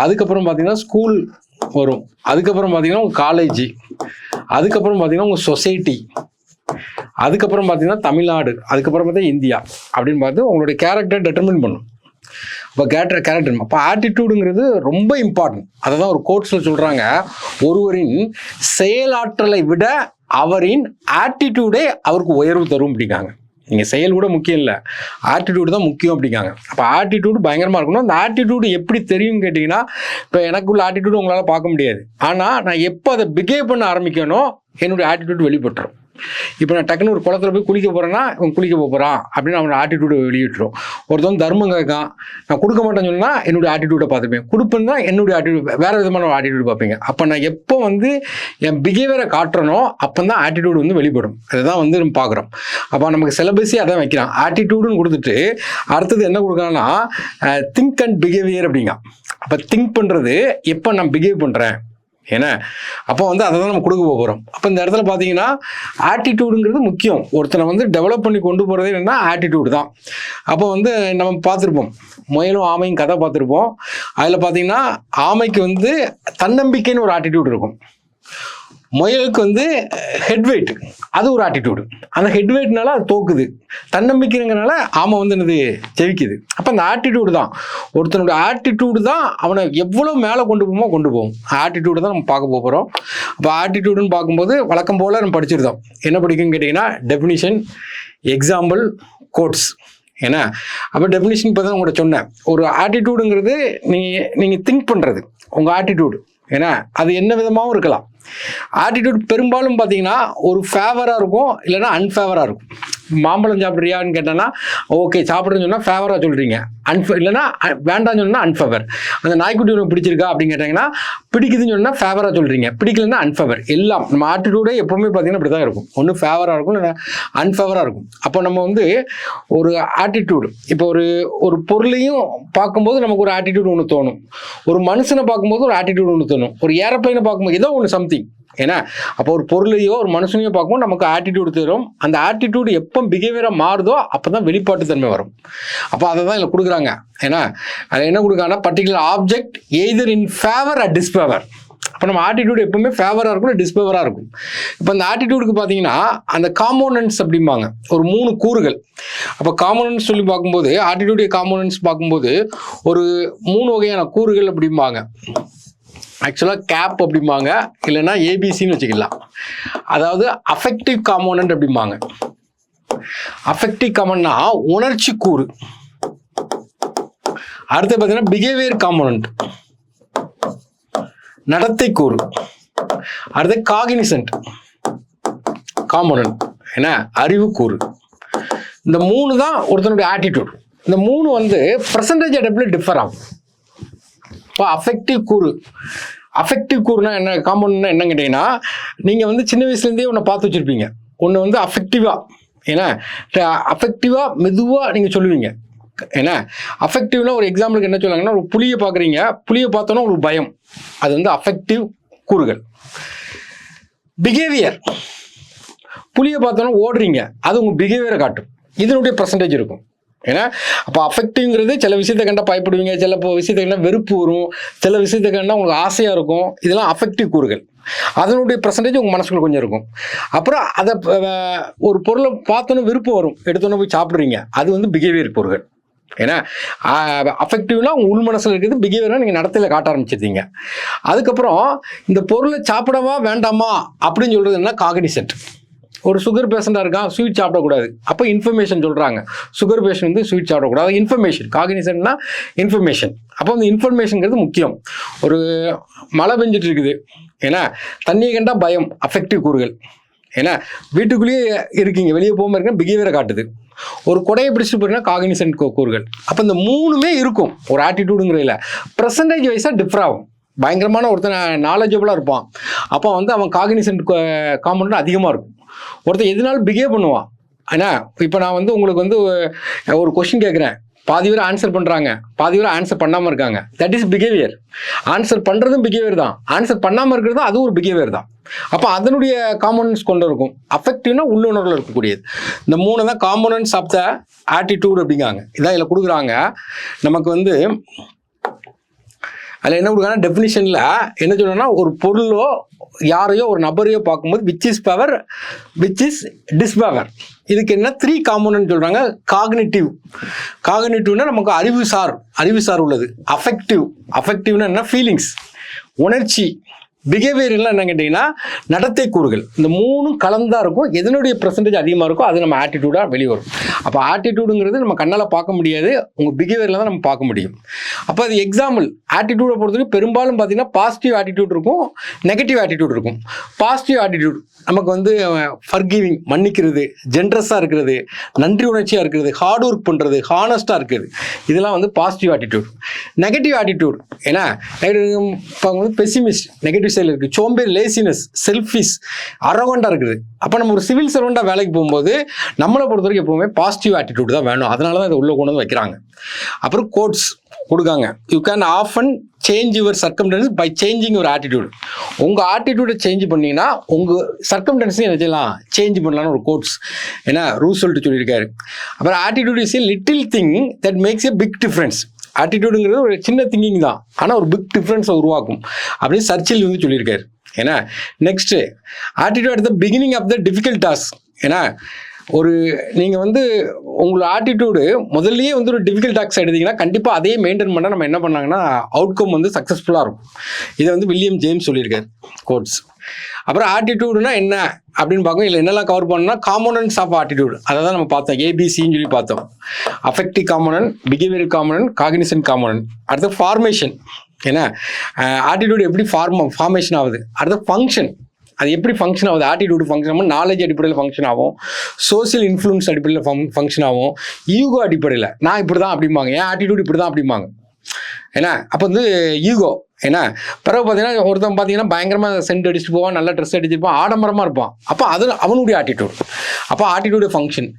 அதுக்கப்புறம் பார்த்தீங்கன்னா ஸ்கூல் வரும், அதுக்கப்புறம் பார்த்தீங்கன்னா உங்கள் காலேஜ், அதுக்கப்புறம் பார்த்தீங்கன்னா உங்கள் சொசைட்டி, அதுக்கப்புறம் பார்த்தீங்கன்னா தமிழ்நாடு, அதுக்கப்புறம் பார்த்தா இந்தியா அப்படின்னு பார்த்து உங்களுடைய கேரக்டர் டெட்டர்மின் பண்ணும். அப்போ கேரக்டர் அப்போ ஆட்டிடியூடுங்கிறது ரொம்ப இம்பார்ட்டன்ட். அதை தான் ஒரு கோட்ஸில் சொல்கிறாங்க, ஒருவரின் செயலாற்றலை விட அவரின் ஆட்டிடியூடே அவருக்கு உயர்வு தரும் அப்படிங்காங்க. நீங்கள் செயல் கூட முக்கியம் இல்லை, ஆட்டிடியூடு தான் முக்கியம் அப்படிங்காங்க. அப்போ ஆட்டிடியூடு பயங்கரமாக இருக்கணும். அந்த ஆட்டிடியூடு எப்படி தெரியும் கேட்டிங்கன்னா, இப்போ எனக்குள்ள ஆட்டிடியூடு உங்களால் பார்க்க முடியாது. ஆனால் நான் எப்போ அதை பிஹேவ் பண்ண ஆரம்பிக்கணும் என்னுடைய ஆட்டிடியூட் வெளிப்பட்டுரும். இப்போ நான் டக்குன்னு ஒரு குளத்துல போய் குளிக்க போகிறேன்னா இவன் குளிக்க போகிறான் அப்படின்னு அவனோட ஆட்டிடியூடை வெளியிட்டுரும். ஒருத்தவங்க தர்மம் கேட்கான், நான் கொடுக்க மாட்டேன்னு சொன்னால் என்னுடைய ஆட்டிடியூடை பார்த்துப்பேன், கொடுப்பேன்னு தான் என்னுடைய ஆட்டிடியூட் வேறு விதமான ஒரு ஆட்டிடியூட் பார்ப்பீங்க. அப்போ நான் எப்போ வந்து என் பிஹேவியரை காட்டுறனோ அப்போ தான் ஆட்டிடியூட் வந்து வெளிப்படும். அதுதான் வந்து நம்ம பார்க்குறோம். அப்போ நமக்கு சிலபஸே அதான் வைக்கிறான். ஆட்டிடியூடுன்னு கொடுத்துட்டு அடுத்தது என்ன கொடுக்குறாங்கன்னா திங்க் அண்ட் பிஹேவியர் அப்படிங்க. அப்போ திங்க் பண்ணுறது எப்போ நான் பிஹேவ் பண்ணுறேன் ஏன்னா அப்போ வந்து அதை தான் நம்ம கொடுக்க போகிறோம். அப்போ இந்த இடத்துல பார்த்தீங்கன்னா ஆட்டிடியூடுங்கிறது முக்கியம். ஒருத்தனை வந்து டெவலப் பண்ணி கொண்டு போகிறதே என்னென்னா ஆட்டிடியூடு தான். அப்போ வந்து நம்ம பார்த்துருப்போம், முயலும் ஆமையும் கதை பார்த்துருப்போம். அதில் பார்த்தீங்கன்னா ஆமைக்கு வந்து தன்னம்பிக்கைன்னு ஒரு ஆட்டிடியூட் இருக்கும், முயலுக்கு வந்து ஹெட்வெயிட் அது ஒரு ஆட்டிடியூடு. அந்த ஹெட்வெயிட்னால அது தோக்குது, தன்னம்பிக்கைங்கிறனால ஆமை வந்து என்னது ஜெயிக்குது. அப்போ அந்த ஆட்டிடியூடு தான், ஒருத்தனுடைய ஆட்டிடியூடு தான் அவனை எவ்வளோ மேலே கொண்டு போகும். ஆட்டிடியூடு தான் நம்ம பார்க்க போகிறோம். அப்போ ஆட்டிடியூடுன்னு பார்க்கும்போது வழக்கம் போல் நம்ம படிச்சிருந்தோம். என்ன படிக்குன்னு கேட்டிங்கன்னா டெஃபினிஷன், எக்ஸாம்பிள், கோட்ஸ். ஏன்னா அப்போ டெஃபினிஷன் இப்போ தான் உங்கள்கிட்ட சொன்னேன். ஒரு ஆட்டிடியூடுங்கிறது நீங்கள் திங்க் பண்ணுறது உங்கள் ஆட்டிடியூடு. ஏன்னா அது என்ன விதமாகவும் இருக்கலாம். ஆட்டிடியூட் பெரும்பாலும் பார்த்தீங்கன்னா ஒரு ஃபேவராக இருக்கும், இல்லைன்னா அன்ஃபேவராக இருக்கும். மாம்பழம் சாப்பிட்றியான்னு கேட்டேன்னா ஓகே சாப்பிட்றேன்னு சொன்னால் ஃபேவராக சொல்கிறீங்க, இல்லைன்னா வேண்டாம்னு சொன்னால் அன்ஃபேவர். அந்த நாய்க்குட்டி ஒன்று பிடிச்சிருக்கா அப்படின்னு கேட்டிங்கன்னா பிடிக்குதுன்னு சொன்னால் ஃபேவராக சொல்கிறீங்க, பிடிக்கலன்னா அன்ஃபேவர். எல்லாம் நம்ம ஆட்டிடியூடே எப்போவுமே பார்த்தீங்கன்னா இப்படி தான் இருக்கும். ஒன்று ஃபேவராக இருக்கும், இல்லைன்னா அன்ஃபேவராக இருக்கும். அப்போ நம்ம வந்து ஒரு ஆட்டிடியூடு, இப்போ ஒரு பொருளையும் பார்க்கும்போது நமக்கு ஒரு ஆட்டிடியூட் ஒன்று தோணும், ஒரு மனுஷனை பார்க்கும்போது ஒரு ஆட்டிடியூட் ஒன்று தோணும், ஒரு ஏரோப்ளைனை பார்க்கும்போது ஏதோ ஒன்று சம்திங். ஏன்னா அப்போ ஒரு பொருளையோ ஒரு மனுஷனையோ பார்க்கும்போது நமக்கு ஆட்டிடியூடு தரும். அந்த ஆட்டிடியூடு எப்போ பிஹேவியராக மாறுதோ அப்போ தான் வெளிப்பாட்டு தன்மை வரும். அப்போ அதை தான் இதில் கொடுக்குறாங்க. ஏன்னா அதை என்ன கொடுக்குறாங்கன்னா particular object either in favour or disfavour. அப்போ நம்ம ஆட்டிடியூட் எப்பவுமே ஃபேவராக இருக்கும், டிஸ்ஃபேவராக இருக்கும். இப்போ அந்த ஆட்டிடியூடுக்கு பார்த்தீங்கன்னா அந்த காம்போனன்ட்ஸ் அப்படிம்பாங்க, ஒரு 3 கூறுகள். அப்போ காம்போனன்ட்ஸ் சொல்லி பார்க்கும்போது ஆட்டிடியூடைய காம்போனன்ட்ஸ் பார்க்கும்போது ஒரு 3 வகையான கூறுகள் அப்படிம்பாங்க. ஆக்சுவலாக கேப் அப்படிம்பாங்க, இல்லைன்னா ஏபிசின்னு வச்சுக்கலாம். அதாவது அஃபெக்டிவ் காம்போனன்ட் அப்படிம்பாங்க. அஃபெக்டிவ் காம்போனன்ட்னா உணர்ச்சி கூறு. அடுத்து பார்த்தீங்கன்னா பிஹேவியர் காம்போனன்ட், நடத்தை கூறு. அடுத்து காகினிசன்ட் காம்போனன்ட், ஏன்னா அறிவு கூறு. இந்த 3 தான் ஒருத்தனுடைய ஆட்டிடியூட். இந்த 3 வந்து பர்சன்டேஜ் அடப்பில் டிஃபர் ஆகும். இப்போ அஃபெக்டிவ் கூறுனா என்ன, காம்பவுண்ட்னா என்னன்னு கேட்டிங்கன்னா நீங்கள் வந்து சின்ன வயசுலேருந்தே ஒன்று பார்த்து வச்சுருப்பீங்க. ஒன்று வந்து அஃபெக்டிவாக, ஏன்னா அஃபெக்டிவாக மெதுவாக நீங்கள் சொல்லுவீங்க. ஏன்னா அஃபெக்டிவ்னா ஒரு எக்ஸாம்பிளுக்கு என்ன சொல்லுவாங்கன்னா ஒரு புளியை பார்க்குறீங்க, புளியை பார்த்தோன்னா ஒரு பயம், அது வந்து அஃபெக்டிவ் கூறுகள். பிஹேவியர், புளியை பார்த்தோன்னா ஓடுறீங்க, அது உங்கள் பிஹேவியரை காட்டும், இதனுடைய பர்சன்டேஜ் இருக்கும். ஏன்னா அப்போ அஃபெக்டிவ்ங்கிறது சில விஷயத்தை கண்டா பயப்படுவீங்க, சில விஷயத்தை கண்டா வெறுப்பு வரும், சில விஷயத்தை கண்டா உங்களுக்கு ஆசையாக இருக்கும். இதெல்லாம் அஃபெக்டிவ் கூறுகள். அதனுடைய பர்சன்டேஜ் உங்கள் மனசுக்குள்ள கொஞ்சம் இருக்கும். அப்புறம் அதை ஒரு பொருளை பார்த்தோன்னே விருப்பம் வரும், எடுத்தோன்னே போய் சாப்பிட்றீங்க, அது வந்து பிஹேவியர் கூறுகள். ஏன்னா அஃபெக்டிவ்னா உங்கள் உள் மனசில் இருக்குது, பிஹேவியர்னா நீங்கள் நடத்தையில் காட்ட ஆரம்பிச்சிருந்தீங்க. அதுக்கப்புறம் இந்த பொருளை சாப்பிடவா வேண்டாமா அப்படின்னு சொல்கிறது என்ன, காகினிசன்ட். ஒரு சுகர் பேஷண்டாக இருக்கான், ஸ்வீட் சாப்பிடக்கூடாது, அப்போ இன்ஃபர்மேஷன் சொல்கிறாங்க, சுகர் பேஷண்ட் வந்து ஸ்வீட் சாப்பிடக்கூடாது, இன்ஃபர்மேஷன். காகினிசன்ட்னா இன்ஃபர்மேஷன். அப்போ அந்த இன்ஃபர்மேஷனுங்கிறது முக்கியம். ஒரு மழை பெஞ்சிட்டு இருக்குது, ஏன்னா தண்ணியை கண்டா பயம், அஃபெக்டிவ் கூறுகள். ஏன்னா வீட்டுக்குள்ளேயே இருக்கீங்க, வெளியே போகாமல் இருக்கீங்க, பிஹேவியரை காட்டுது. ஒரு கொடையை பிடிச்சிட்டு போறீங்கன்னா காகினிசன்ட் கூறுகள். அப்போ இந்த 3மே இருக்கும் ஒரு ஆட்டிடியூடுங்கிறதுல. பர்சன்டேஜ் வைஸாக டிஃபர் ஆகும். பயங்கரமான ஒருத்தன் நாலேஜபிளாக இருப்பான், அப்போ வந்து அவன் காகினிசன்ட் காம்பவுண்ட் அதிகமாக இருக்கும். ஒருத்தர் எதுனாலும் பிஹேவ் பண்ணுவான். ஏன்னா இப்போ நான் வந்து உங்களுக்கு வந்து ஒரு கொஸ்டின் கேட்குறேன், பாதி பேர் ஆன்சர் பண்ணுறாங்க, பாதி பேர் ஆன்சர் பண்ணாமல் இருக்காங்க. That is behaviour. ஆன்சர் பண்ணுறதும் பிஹேவியர் தான், ஆன்சர் பண்ணாமல் இருக்கிறதும் அதுவும் ஒரு பிஹேவியர் தான். அப்போ அதனுடைய காம்போனன்ட்ஸ் கொண்டு இருக்கும். அஃபெக்டிவ்னா உள்ளுணர்வில் இருக்கக்கூடியது. இந்த 3 தான் காம்போனன்ட்ஸ் ஆஃப் த ஆட்டிடியூட் அப்படிங்காங்க. இதான் இதில் கொடுக்குறாங்க நமக்கு வந்து. அதில் என்ன கொடுக்குறாங்கன்னா டெஃபினிஷனில் என்ன சொல்லணும்னா ஒரு பொருளோ யாரையோ ஒரு நபரையோ பார்க்கும்போது which is favour, which is disfavour. இதுக்கு என்ன 3 காம்போனன்ட் சொல்கிறாங்க. காகினிட்டிவ்னா நமக்கு அறிவுசார் உள்ளது. அஃபெக்டிவ்னா என்ன, ஃபீலிங்ஸ், உணர்ச்சி. பிஹேவியர்லாம் என்ன கேட்டிங்கன்னா நடத்தை கூறுகள். இந்த 3ம் கலந்தா இருக்கும். எதனுடைய பெர்சன்டேஜ் அதிகமாக இருக்கோ அது நம்ம ஆட்டிடியூடாக வெளியே வரும். அப்போ ஆட்டிடியூடுங்கிறது நம்ம கண்ணால் பார்க்க முடியாது, உங்கள் பிஹேவியரில் தான் நம்ம பார்க்க முடியும். அப்போ அது எக்ஸாம்பிள் ஆட்டிடியூடை பொறுத்தவரைக்கும் பெரும்பாலும் பார்த்தீங்கன்னா பாசிட்டிவ் ஆட்டிடியூட் இருக்கும், நெகட்டிவ் ஆட்டிடியூட் இருக்கும். பாசிட்டிவ் ஆட்டிடியூட் நமக்கு வந்து ஃபர்கிவிங், மன்னிக்கிறது, ஜென்ரஸாக இருக்கிறது, நன்றி உணர்ச்சியாக இருக்கிறது, ஹார்ட் ஒர்க் பண்ணுறது, ஹானஸ்ட்டாக இருக்குது, இதெல்லாம் வந்து பாசிட்டிவ் ஆட்டிடியூட். நெகட்டிவ் ஆட்டிடியூட் ஏன்னா இப்போ வந்து பெசிமிஸ்ட் நெகட்டிவ் சைடில் இருக்குது, சோம்பேறி, லேசினஸ், செல்ஃபிஷ், அரகண்டாக இருக்குது. அப்போ நம்ம ஒரு சிவில் சர்வெண்ட்டாக வேலைக்கு போகும்போது நம்மளை பொறுத்த வரைக்கும் எப்போவுமே பாசிட்டிவ் ஆட்டிடியூட் தான் வேணும். அதனால தான் இதை உள்ளே கொண்டு வந்து வைக்கிறாங்க. அப்புறம் கோட்ஸ் கொடுக்காங்க. You can often change your circumstances by changing your attitude. உங்கள் ஆட்டிடியூடை சேஞ்ச் பண்ணிங்கன்னா உங்கள் சர்க்கம்டன்ஸையும் என்ன செய்யலாம், சேஞ்ச் பண்ணலான்னு ஒரு கோட்ஸ் ஏன்னா ரூஸ்வெல்ட் சொல்லியிருக்காரு. அப்புறம் attitude is a little thing that makes a big difference. ஆட்டிடியூடுங்கிறது ஒரு சின்ன திங்கிங் தான், ஆனால் ஒரு பிக் டிஃப்ரென்ஸை உருவாக்கும் அப்படின்னு சர்ச்சில் வந்து சொல்லியிருக்காரு. ஏன்னா next attitude at the beginning of the difficult task. ஏன்னா ஒரு நீங்கள் வந்து உங்களோட ஆட்டிடியூடு முதல்லயே வந்து ஒரு டிஃபிகல்ட் டாஸ்க் எடுத்தீங்கன்னா கண்டிப்பாக அதே மெயின்டைன் பண்ணால் நம்ம என்ன பண்ணாங்கன்னா அவுட்கம் வந்து சக்ஸஸ்ஃபுல்லாக இருக்கும். இதை வந்து வில்லியம் ஜேம்ஸ் சொல்லியிருக்காரு கோட்ஸ். அப்புறம் ஆட்டிடியூடுனா என்ன அப்படின்னு பார்க்கணும். இல்லை என்னெல்லாம் கவர் பண்ணணும்னா காம்போனன்ட்ஸ் ஆஃப் ஆட்டிடியூட், அதை தான் நம்ம பார்த்தோம், ஏபிசின்னு சொல்லி பார்த்தோம். Affective component, behavioural component, Cognizant component. அடுத்து ஃபார்மேஷன், ஏன்னா ஆட்டிடியூட் எப்படி ஃபார்மேஷன் ஆகுது. அடுத்து ஃபங்க்ஷன், அது எப்படி ஃபங்க்ஷன் ஆகுது. ஆட்டிடியூட் ஃபங்க்ஷன் ஆகும், நாலேஜ் அடிப்படையில் ஃபங்க்ஷன் ஆகும், சோசியல் இன்ஃப்ளூயன்ஸ் அடிப்படையில் ஃபங்க்ஷன் ஆகும், ஈகோ அடிப்படையில் நான் இப்படி தான் அப்படிம்பாங்க, ஏன் ஆட்டிடியூட் இப்படி தான் அப்படிம்பாங்க. ஏன்னா அப்போ வந்து ஈகோ ஏன்னா பிறகு பார்த்தீங்கன்னா ஒருத்தன் பார்த்தீங்கன்னா பயங்கரமாக சென்ட் அடிச்சுட்டு போவான், நல்லா ட்ரெஸ் அடிச்சுருப்பான், ஆடம்பரமாக இருப்பான். அப்போ அது அவனுடைய ஆட்டிடியூட். அப்போ ஆட்டிடியூட் ஃபங்க்ஷன்.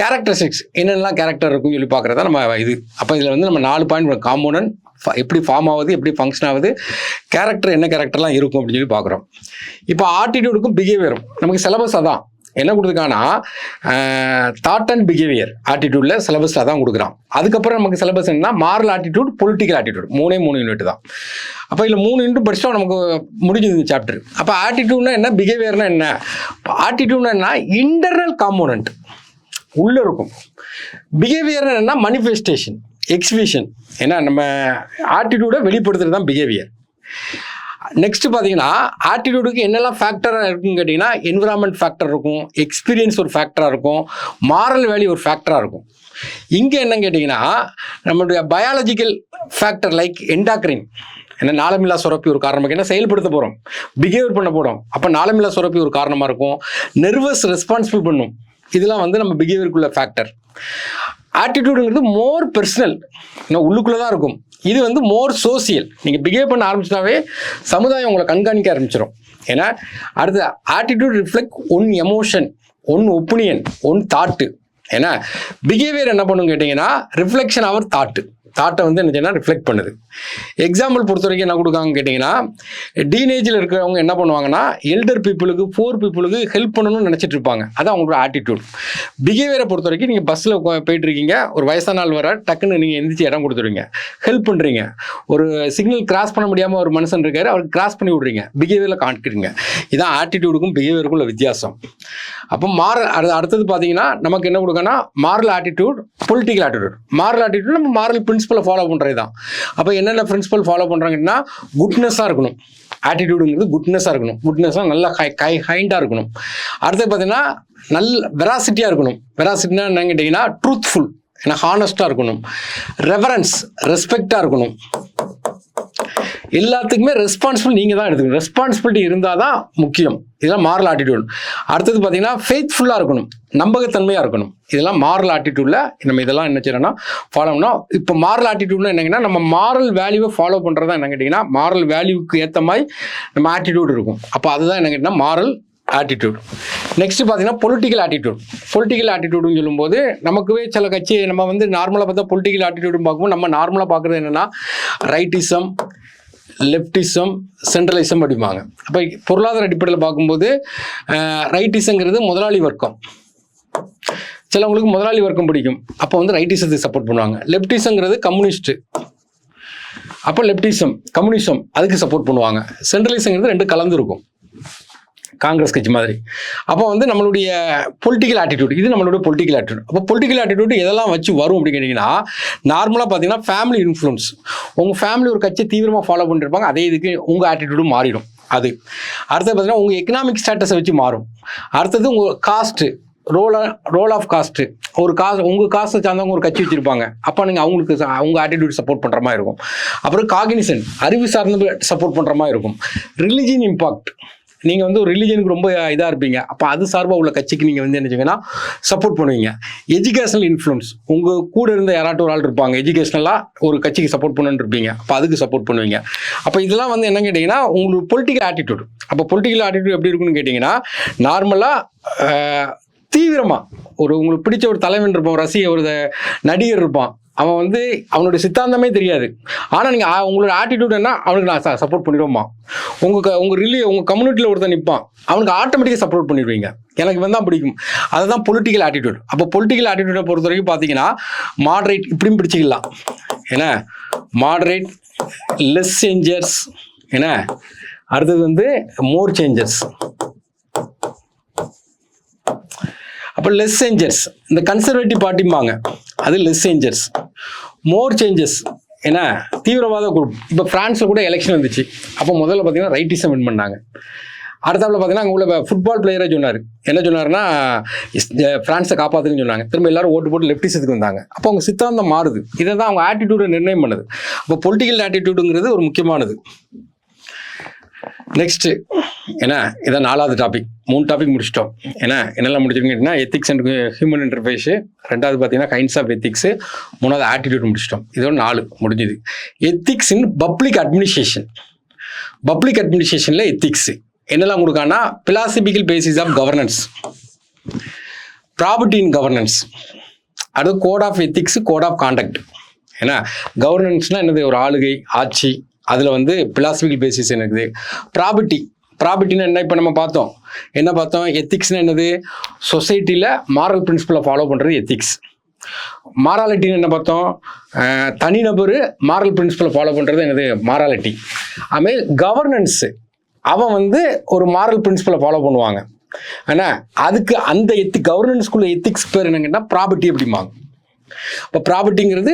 கேரக்டரிஸ்டிக்ஸ் என்னென்னலாம் கேரக்டர் இருக்குன்னு சொல்லி பார்க்குறதா நம்ம இது. அப்போ இதில் வந்து நம்ம 4 பாயிண்ட் காம்போனன்ட் எப்படி ஃபார்ம் ஆகுது, எப்படி ஃபங்க்ஷன் ஆகுது, கேரக்டர் என்ன கேரக்டர்லாம் இருக்கும் அப்படின்னு சொல்லி பார்க்குறோம். இப்போ ஆட்டிடியூடுக்கும் பிஹேவியரும் நமக்கு சிலபஸ் அதான் என்ன கொடுத்துருக்காங்கன்னா தாட் அண்ட் பிஹேவியர் ஆட்டிடியூடில் சிலபஸ் அதான் கொடுக்குறான். அதுக்கப்புறம் நமக்கு சிலபஸ் என்னன்னா moral attitude, political attitude, 3 unit தான். அப்போ இதில் 3 யூனிட் படிச்சா நமக்கு முடிஞ்சது சாப்டர். அப்போ ஆட்டிடியூட்னா என்ன, பிஹேவியர்னா என்ன. ஆட்டிடியூட்னா என்ன, இன்டர்னல் காம்போனன்ட் உள்ளே இருக்கும். பிஹேவியர்னா என்ன, மனிஃபெஸ்டேஷன், எக்ஸிபிஷன். ஏன்னா நம்ம ஆட்டிடியூடை வெளிப்படுத்துறது தான் பிஹேவியர். நெக்ஸ்ட் பார்த்தீங்கன்னா ஆட்டிடியூடுக்கு என்னெல்லாம் ஃபேக்டராக இருக்குன்னு கேட்டிங்கன்னா என்விரான்மெண்ட் ஃபேக்டர் இருக்கும், எக்ஸ்பீரியன்ஸ் ஒரு ஃபேக்டராக இருக்கும், மாரல் வேல்யூ ஒரு ஃபேக்டராக இருக்கும். இங்கே என்னன்னு கேட்டிங்கன்னா நம்மளுடைய பயாலஜிக்கல் ஃபேக்டர் லைக் என்டாக்ரின், ஏன்னா நாளமில்லா சுரப்பி ஒரு காரணமாக, ஏன்னா செயல்படுத்த போகிறோம், பிஹேவியர் பண்ண போகிறோம், அப்போ நாளமில்லா சுரப்பி ஒரு காரணமாக இருக்கும். நெர்வஸ் ரெஸ்பான்சிபிள் பண்ணும், இதெல்லாம் வந்து நம்ம பிஹேவியருக்குள்ள ஃபேக்டர். ஆட்டிடியூடுங்கிறது மோர் பர்சனல், இன்னும் உள்ளுக்குள்ளே தான் இருக்கும். இது வந்து மோர் சோசியல். நீங்கள் பிஹேவ் பண்ண ஆரம்பிச்சிட்டாவே சமுதாயம் உங்களை கண்காணிக்க ஆரம்பிச்சிடும். ஏன்னா அடுத்து attitude reflect one emotion, one opinion, one thought. ஏன்னா பிஹேவியர் என்ன பண்ணுன்னு கேட்டிங்கன்னா ரிஃப்ளெக்ஷன் அவர் தாட்டை வந்து என்ன செய்யணும், ரிஃப்ளெக்ட் பண்ணுது. எக்ஸாம்பிள் பொறுத்த வரைக்கும் என்ன கொடுக்காங்கன்னு கேட்டிங்கன்னா டீனேஜில் இருக்கிறவங்க என்ன பண்ணுவாங்கன்னா எல்டர் பீப்புளுக்கு, புவர் பீப்புளுக்கு ஹெல்ப் பண்ணணும்னு நினச்சிட்டு இருப்பாங்க. அது அவங்களோட ஆட்டிடியூட். பிஹேவியரை பொறுத்த வரைக்கும் நீங்கள் பஸ்ஸில் போயிட்டு இருக்கீங்க, ஒரு வயசான ஆள் வர, டக்குன்னு நீங்கள் எந்திரிச்சு இடம் கொடுத்துருவீங்க, ஹெல்ப் பண்ணுறீங்க. ஒரு சிக்னல் கிராஸ் பண்ண முடியாமல் ஒரு மனுஷன் இருக்காரு, அவருக்கு கிராஸ் பண்ணி விட்றீங்க, பிஹேவியரில் காண்கிறீங்க. இதான் ஆட்டிடியூடுக்கும் பிஹேவியருக்கும் உள்ள வித்தியாசம். அப்போ அடுத்தது பார்த்தீங்கன்னா நமக்கு என்ன கொடுக்கணும், moral attitude, political attitude. Moral attitude நம்ம மாரல் பிரின்சிபலை ஃபாலோ பண்ணுறது தான். அப்போ என்னென்ன பிரின்சிபல் ஃபாலோ பண்ணுறாங்கன்னா குட்னஸாக இருக்கணும். ஆட்டிடியூடுங்கிறது குட்னஸாக இருக்கணும், குட்னஸாக நல்லா ஹைண்டாக இருக்கணும். அடுத்தது பார்த்தீங்கன்னா நல்ல வெராசிட்டியாக இருக்கணும். வெராசிட்டினா என்னன்னு கேட்டிங்கன்னா ட்ரூத்ஃபுல், ஏன்னா ஹானஸ்ட்டாக இருக்கணும். ரெவரன்ஸ், ரெஸ்பெக்டாக இருக்கணும். எல்லாத்துக்குமே ரெஸ்பான்சிபிள் நீங்கள் தான் எடுத்துக்கணும். ரெஸ்பான்சிபிலிட்டி இருந்தால் தான் முக்கியம். இதெல்லாம் மாரல் ஆட்டிடியூட். அடுத்தது பார்த்தீங்கன்னா ஃபெய்த்ஃபுல்லாக இருக்கணும், நம்பகத்தன்மையாக இருக்கணும். இதெல்லாம் மாரல் ஆட்டிடியூடில் நம்ம இதெல்லாம் என்ன செய்யணும்னா ஃபாலோ பண்ணோம். இப்போ மாரல் ஆட்டிடியூட்னா என்னங்கன்னா நம்ம மாரல் வேல்யூவை ஃபாலோ பண்ணுறதா என்ன கேட்டிங்கன்னா மாரல் வேல்யூக்கு ஏற்ற மாதிரி நம்ம ஆட்டிடியூட் இருக்கும். அப்போ அதுதான் என்ன கேட்டிங்கன்னா மாரல் ஆட்டிடியூட். நெக்ஸ்ட் பார்த்தீங்கன்னா பொலிட்டிக்கல் ஆட்டிடியூட். பொலிட்டிக்கல் ஆட்டிடியூடுன்னு சொல்லும்போது நமக்குவே சில கட்சி நம்ம வந்து நார்மலாக பார்த்தா பொலிட்டிக்கல் ஆட்டிடியூடுன்னு பார்க்கும்போது நம்ம நார்மலாக பார்க்குறது என்னென்னா ரைட்டிசம், லெஃப்டிசம், சென்ட்ரலிசம் அப்படிம்பாங்க. அப்போ பொருளாதார அடிப்படையில் பார்க்கும்போது ரைட்டிசங்கிறது முதலாளி வர்க்கம், சிலவங்களுக்கு முதலாளி வர்க்கம் பிடிக்கும், அப்போ வந்து ரைட்டிசத்துக்கு சப்போர்ட் பண்ணுவாங்க. லெஃப்டிசங்கிறது கம்யூனிஸ்ட்டு, அப்போ லெஃப்டிசம், கம்யூனிசம் அதுக்கு சப்போர்ட் பண்ணுவாங்க. சென்ட்ரலிசங்கிறது 2 கலந்து இருக்கும், காங்கிரஸ் கட்சி மாதிரி. அப்போ வந்து நம்மளுடைய பொலிட்டிக்கல் ஆட்டிடியூட், இது நம்மளுடைய பொலிட்டிக்கல் ஆட்டிடியூட். அப்போ பொலிட்டிக்கல் ஆட்டிடியூட் எதெல்லாம் வச்சு வரும் அப்படின்னு கேட்டிங்கன்னா நார்மலாக பார்த்தீங்கன்னா ஃபேமிலி இன்ஃப்ளூயன்ஸ். உங்கள் ஃபேமிலி ஒரு கட்சியை தீவிரமாக ஃபாலோ பண்ணிருப்பாங்க, அதே இதுக்கு உங்கள் ஆட்டிடியூடும் மாறிடும். அது அடுத்தது பார்த்தீங்கன்னா உங்கள் எக்கனாமிக் ஸ்டேட்டஸை வச்சு மாறும். அடுத்தது உங்கள் காஸ்ட்டு ரோல் ஆஃப் காஸ்ட்டு, ஒரு காசு உங்கள் காசை சார்ந்தவங்க ஒரு கட்சி வச்சுருப்பாங்க, அப்போ நீங்கள் அவங்களுக்கு அவங்க ஆட்டிடியூட் சப்போர்ட் பண்ணுற மாதிரி இருக்கும். அப்புறம் காகினிசன், அறிவு சார்ந்து சப்போர்ட் பண்ணுற மாதிரி இருக்கும். ரிலிஜியன் இம்பாக்ட், நீங்கள் வந்து ஒரு ரிலிஜனுக்கு ரொம்ப இதாக இருப்பீங்க, அப்போ அது சார்பாக உள்ள கட்சிக்கு நீங்கள் வந்து என்ன செய்வீங்கன்னா சப்போர்ட் பண்ணுவீங்க. எஜுகேஷனல் இன்ஃப்ளூன்ஸ், உங்கள் கூட இருந்த யாராட்டும் ஒரு ஆள் இருப்பாங்க எஜுகேஷனலாக ஒரு கட்சிக்கு சப்போர்ட் பண்ணுன்னு இருப்பீங்க, அப்போ அதுக்கு சப்போர்ட் பண்ணுவீங்க. அப்போ இதெல்லாம் வந்து என்ன கேட்டிங்கன்னா உங்களுக்கு பொலிட்டிக்கல் ஆட்டிடியூட். அப்போ பொலிட்டிக்கல் ஆட்டிடியூட் எப்படி இருக்குன்னு கேட்டிங்கன்னா நார்மலாக தீவிரமாக உங்களுக்கு பிடிச்ச ஒரு தலைவன் இருப்பான், ஒரு நடிகர் இருப்பான், அவன் வந்து அவனுடைய சித்தாந்தமே தெரியாது, ஆனால் நீங்கள் உங்களோட ஆட்டிடியூட் என்ன, அவனுக்கு நான் சப்போர்ட் பண்ணிடுவோமா. உங்கள் கம்யூனிட்டியில் ஒருத்தன் நிற்பான், அவனுக்கு ஆட்டோமேட்டிக்காக சப்போர்ட் பண்ணிடுவீங்க, எனக்கு வந்து தான் பிடிக்கும். அதுதான் பொலிட்டிக்கல் ஆட்டிடியூட். அப்போ பொலிட்டிக்கல் ஆட்டிடியூடை பொறுத்த வரைக்கும் பார்த்தீங்கன்னா மாடரேட் இப்படியும் பிடிச்சிக்கலாம், ஏன்னா மாடரேட், லெஸ் சேஞ்சர்ஸ், ஏன்னா அடுத்தது வந்து மோர் சேஞ்சர்ஸ். அப்போ லெஸ் சேஞ்சர்ஸ் இந்த கன்சர்வேட்டிவ் பார்ட்டிம்பாங்க, அது லெஸ் சேஞ்சர்ஸ். மோர் சேஞ்சஸ் ஏன்னா தீவிரவாத குரூப். இப்போ ஃப்ரான்ஸில் கூட எலெக்ஷன் வந்துச்சு, அப்போ முதல்ல பார்த்தீங்கன்னா ரைட்டிசம் வின் பண்ணாங்க. அடுத்தாப்புல பார்த்தீங்கன்னா அங்கே உள்ள ஃபுட்பால் பிளேயரை சொன்னார், என்ன சொன்னார்னா ஃப்ரான்ஸை காப்பாற்றுன்னு சொன்னாங்க. திரும்ப எல்லாரும் ஓட்டு போட்டு லெஃப்டிசத்துக்கு வந்தாங்க. அப்போ அவங்க சித்தாந்தம் மாறுது. இதை தான் அவங்க ஆட்டிடியூடை நிர்ணயம் பண்ணுது. அப்போ பொலிட்டிக்கல் ஆட்டிடியூடுங்கிறது ஒரு முக்கியமானது. நெக்ஸ்ட்டு ஏன்னா இதான் 4வது டாபிக். 3 டாபிக் முடிச்சிட்டோம். ஏன்னா என்னெல்லாம் முடிச்சிருக்கீங்கன்னா எத்திக்ஸ் அண்ட் ஹியூமன் இன்டர்ஃபேஸு, 2வது பார்த்தீங்கன்னா கைண்ட்ஸ் ஆஃப் எத்திக்ஸு, 3வது ஆட்டிடியூட் முடிச்சிட்டோம். இதோட 4 முடிஞ்சுது. Ethics in public administration. Public அட்மினிஸ்ட்ரேஷனில் எத்திக்ஸு என்னெல்லாம் கொடுக்கான்னா philosophical basis of governance, property in governance, அடுத்து code of ethics, code of conduct. ஏன்னா கவர்னன்ஸ்னால் என்னது, ஒரு ஆளுகை ஆட்சி, அதில் வந்து பிலாசபிக்கல் பேசிஸ் என்னது. ப்ராபர்ட்டின்னு என்ன, இப்போ நம்ம என்ன பார்த்தோம், எத்திக்ஸ்னு என்னது, சொசைட்டியில் மாரல் பிரின்சிபலை ஃபாலோ பண்ணுறது எத்திக்ஸ். மாராலிட்டின்னு என்ன பார்த்தோம், தனிநபர் மாரல் பிரின்சிபலை ஃபாலோ பண்ணுறது என்னது மாராலிட்டி. அதுமாதிரி கவர்னன்ஸு அவன் வந்து ஒரு மாரல் பிரின்சிபலை ஃபாலோ பண்ணுவாங்க. ஆனால் அதுக்கு அந்த கவர்னன்ஸ்குள்ள எத்திக்ஸ் பேர் என்னங்கன்னா ப்ராபர்ட்டி அப்படிம்பாங்க. இப்போ ப்ராபர்ட்டிங்கிறது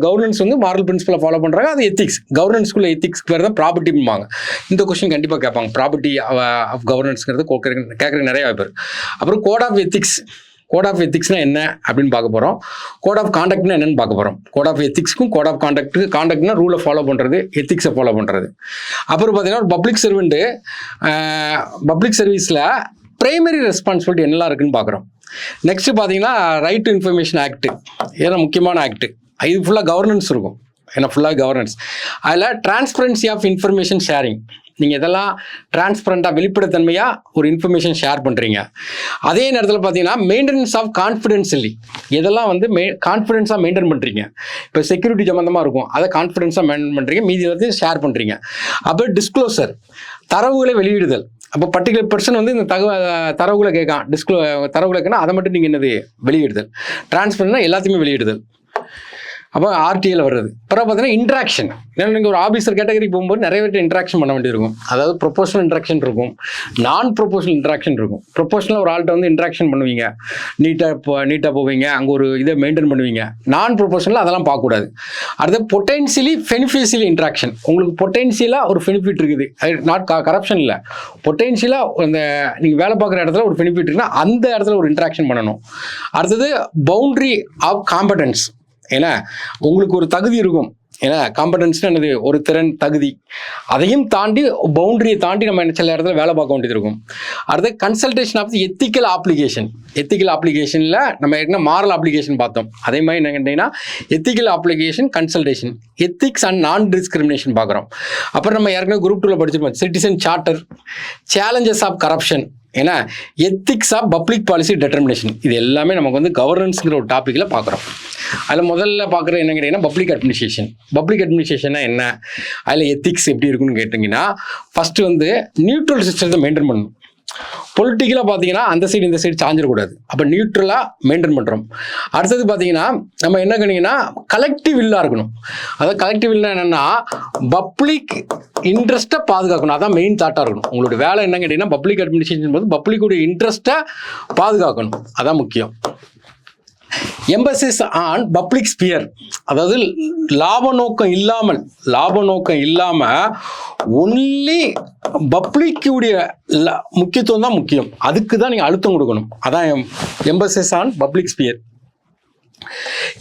கவர்னன்ஸ் வந்து மாரல் பிரின்சிபலை ஃபாலோ பண்ணுறாங்க, அது எத்திக்ஸ். கவர்னன்ஸ்குள்ள எத்திக்ஸ் பேர் தான் ப்ராபர்ட்டிம்பாங்க. இந்த கொஸ்டின் கண்டிப்பாக கேட்பாங்க, ப்ராபர்ட்டி ஆஃப் கவர்னன்ஸ்ங்கிறது கேட்குறதுக்கு நிறைய வாய்ப்பு. அப்புறம் code of ethics. Code of எத்திக்ஸ்னா என்ன அப்படின்னு பார்க்க போகிறோம். கோட் ஆஃப் கான்டக்ட்னா என்னன்னு பார்க்க போகிறோம். கோட் ஆஃப் எத்திக்ஸ்க்கும் கோட் ஆஃப் கான்டக்ட்னா ரூலை ஃபாலோ பண்ணுறது, எத்திக்ஸை ஃபாலோ பண்ணுறது. அப்புறம் பார்த்தீங்கன்னா ஒரு பப்ளிக் சர்வெண்ட்டு பப்ளிக் சர்வீஸில் பிரைமரி ரெஸ்பான்சிபிலிட்டி என்னெல்லாம் இருக்குன்னு பார்க்குறோம். நெக்ஸ்ட் பார்த்தீங்கன்னா ரைட் டு இன்ஃபர்மேஷன் ஆக்ட், ஏன்னா முக்கியமான ஆக்ட். இது ஃபுல்லாக கவர்னன்ஸ் இருக்கும், ஏன்னா ஃபுல்லாக கவர்னன்ஸ். அதில் டிரான்ஸ்பரன்சி ஆஃப் இன்ஃபர்மேஷன் ஷேரிங், நீங்கள் இதெல்லாம் டிரான்ஸ்பரண்ட்டாக வெளிப்படைத்தன்மையாக ஒரு இன்ஃபர்மேஷன் ஷேர் பண்ணுறீங்க. அதே நேரத்தில் பார்த்தீங்கன்னா மெயின்டெனன்ஸ் ஆஃப் கான்ஃபிடென்ஷியலி, இதெல்லாம் வந்து கான்ஃபிடென்ஸாக மெயின்டைன் பண்ணுறீங்க. இப்போ செக்யூரிட்டி சம்மந்தமாக இருக்கும், அதை கான்ஃபிடென்ஸாக மெயின்டைன் பண்ணுறீங்க, மீதி வந்து ஷேர் பண்ணுறீங்க. அப்புறம் டிஸ்க்ளோசர், தரவுகளை வெளியிடுதல். அப்போ பர்டிகுலர் பர்சன் வந்து இந்த தரவுகளை கேட்கான், தரவுகளை கேட்கணும், அதை மட்டும் நீங்கள் என்னது வெளியிடுதல். டிரான்ஸ்பரண்ட்னா எல்லாத்தையுமே வெளியிடுதல். அப்போ ஆர்டிஐயில் வர்றது. அப்புறம் பார்த்தீங்கன்னா இன்ட்ராக்ஷன், ஏன்னா நீங்கள் ஒரு ஆஃபீஸர் கேட்டகரி போகும்போது நிறைய பேர் இன்ட்ராக்ஷன் பண்ண வேண்டியிருக்கும். அதாவது ப்ரொபோஷனல் இன்ட்ராக்ஷன் இருக்கும், நான் ப்ரொபோஷனல் இன்ட்ராக்ஷன் இருக்கும். ப்ரொபோஷனல் ஒரு ஆள்கிட்ட வந்து இன்ட்ராக்ஷன் பண்ணுவீங்க, நீட்டாக போவீங்க, அங்கே ஒரு இதை மெயின்டைன் பண்ணுவீங்க. நான் ப்ரொபோஷனல் அதெல்லாம் பார்க்கக்கூடாது. அடுத்து பொட்டென்ஷியலி பெனிஃபிஷியல் இன்ட்ராக்ஷன், உங்களுக்கு பொட்டென்ஷியலாக ஒரு பெனிஃபிட் இருக்குது, நாட் கரப்ஷன் இல்லை, பொட்டென்ஷியலாக அந்த நீங்கள் வேலை பார்க்குற இடத்துல ஒரு பெனிஃபிட் இருக்குன்னா அந்த இடத்துல ஒரு இன்ட்ராக்ஷன் பண்ணணும். அடுத்தது பவுண்ட்ரி ஆஃப் காம்படன்ஸ், ஏன்னா உங்களுக்கு ஒரு தகுதி இருக்கும், ஏன்னா காம்படன்ஸ்னு என்னது, ஒரு திறன் தகுதி, அதையும் தாண்டி பவுண்டரியை தாண்டி நம்ம சில இடத்துல வேலை பார்க்க வேண்டியது இருக்கும். அடுத்து consultation of the ethical application. Ethical அப்ளிகேஷனில் நம்ம ஏற்கனவே மாரல் அப்ளிகேஷன் பார்த்தோம், அதே மாதிரி என்ன கேட்டிங்கன்னா ethical application, consultation, ethics and non discrimination பார்க்குறோம். அப்புறம் நம்ம ஏற்கனவே குரூப் 2ல் படிச்சிருப்போம், citizen charter, challenges of corruption, ஏன்னா ethics of public policy determination. இது எல்லாமே நமக்கு வந்து கவர்னன்ஸுங்கிற ஒரு டாப்பிக்கில் பார்க்குறோம். அதில் முதல்ல பார்க்குறது என்ன கேட்டிங்கன்னா பப்ளிக் அட்மினிஸ்ட்ரேஷன். பப்ளிக் அட்மினிஸ்ட்ரேஷன்னா என்ன, அதில் எத்திக்ஸ் எப்படி இருக்குன்னு கேட்டிங்கன்னா ஃபஸ்ட்டு வந்து நியூட்ரல் சிஸ்டத்தை மெயின்டைன் பண்ணணும். பொலிட்டிக்கலாக பார்த்தீங்கன்னா அந்த சைடு இந்த சைடு சாஞ்சிடக்கூடாது, அப்போ நியூட்ரலாக மெயின்டைன் பண்ணுறோம். அடுத்தது பார்த்தீங்கன்னா நம்ம என்ன பண்ணிங்கன்னா கலெக்டிவ் வில்லாக இருக்கணும். அதாவது கலெக்டிவ் வில்லா என்னென்னா பப்ளிக் இன்ட்ரெஸ்ட்டை பாதுகாக்கணும், அதான் மெயின் தாட்டாக இருக்கணும். உங்களோட வேலை என்ன கேட்டிங்கன்னா பப்ளிக் அட்மினிஸ்ட்ரேஷன் போது பப்ளிக்குடைய இன்ட்ரெஸ்ட்டை பாதுகாக்கணும், அதான் முக்கியம். எம்பசிஸ் ஆன் பப்ளிக் ஸ்பியர், அதாவது லாப நோக்கம் இல்லாமல் ஒன்லி பப்ளிக்குடைய முக்கியத்துவம் தான் முக்கியம், அதுக்கு தான் நீங்கள் அழுத்தம் கொடுக்கணும். அதான் emphasis on public sphere.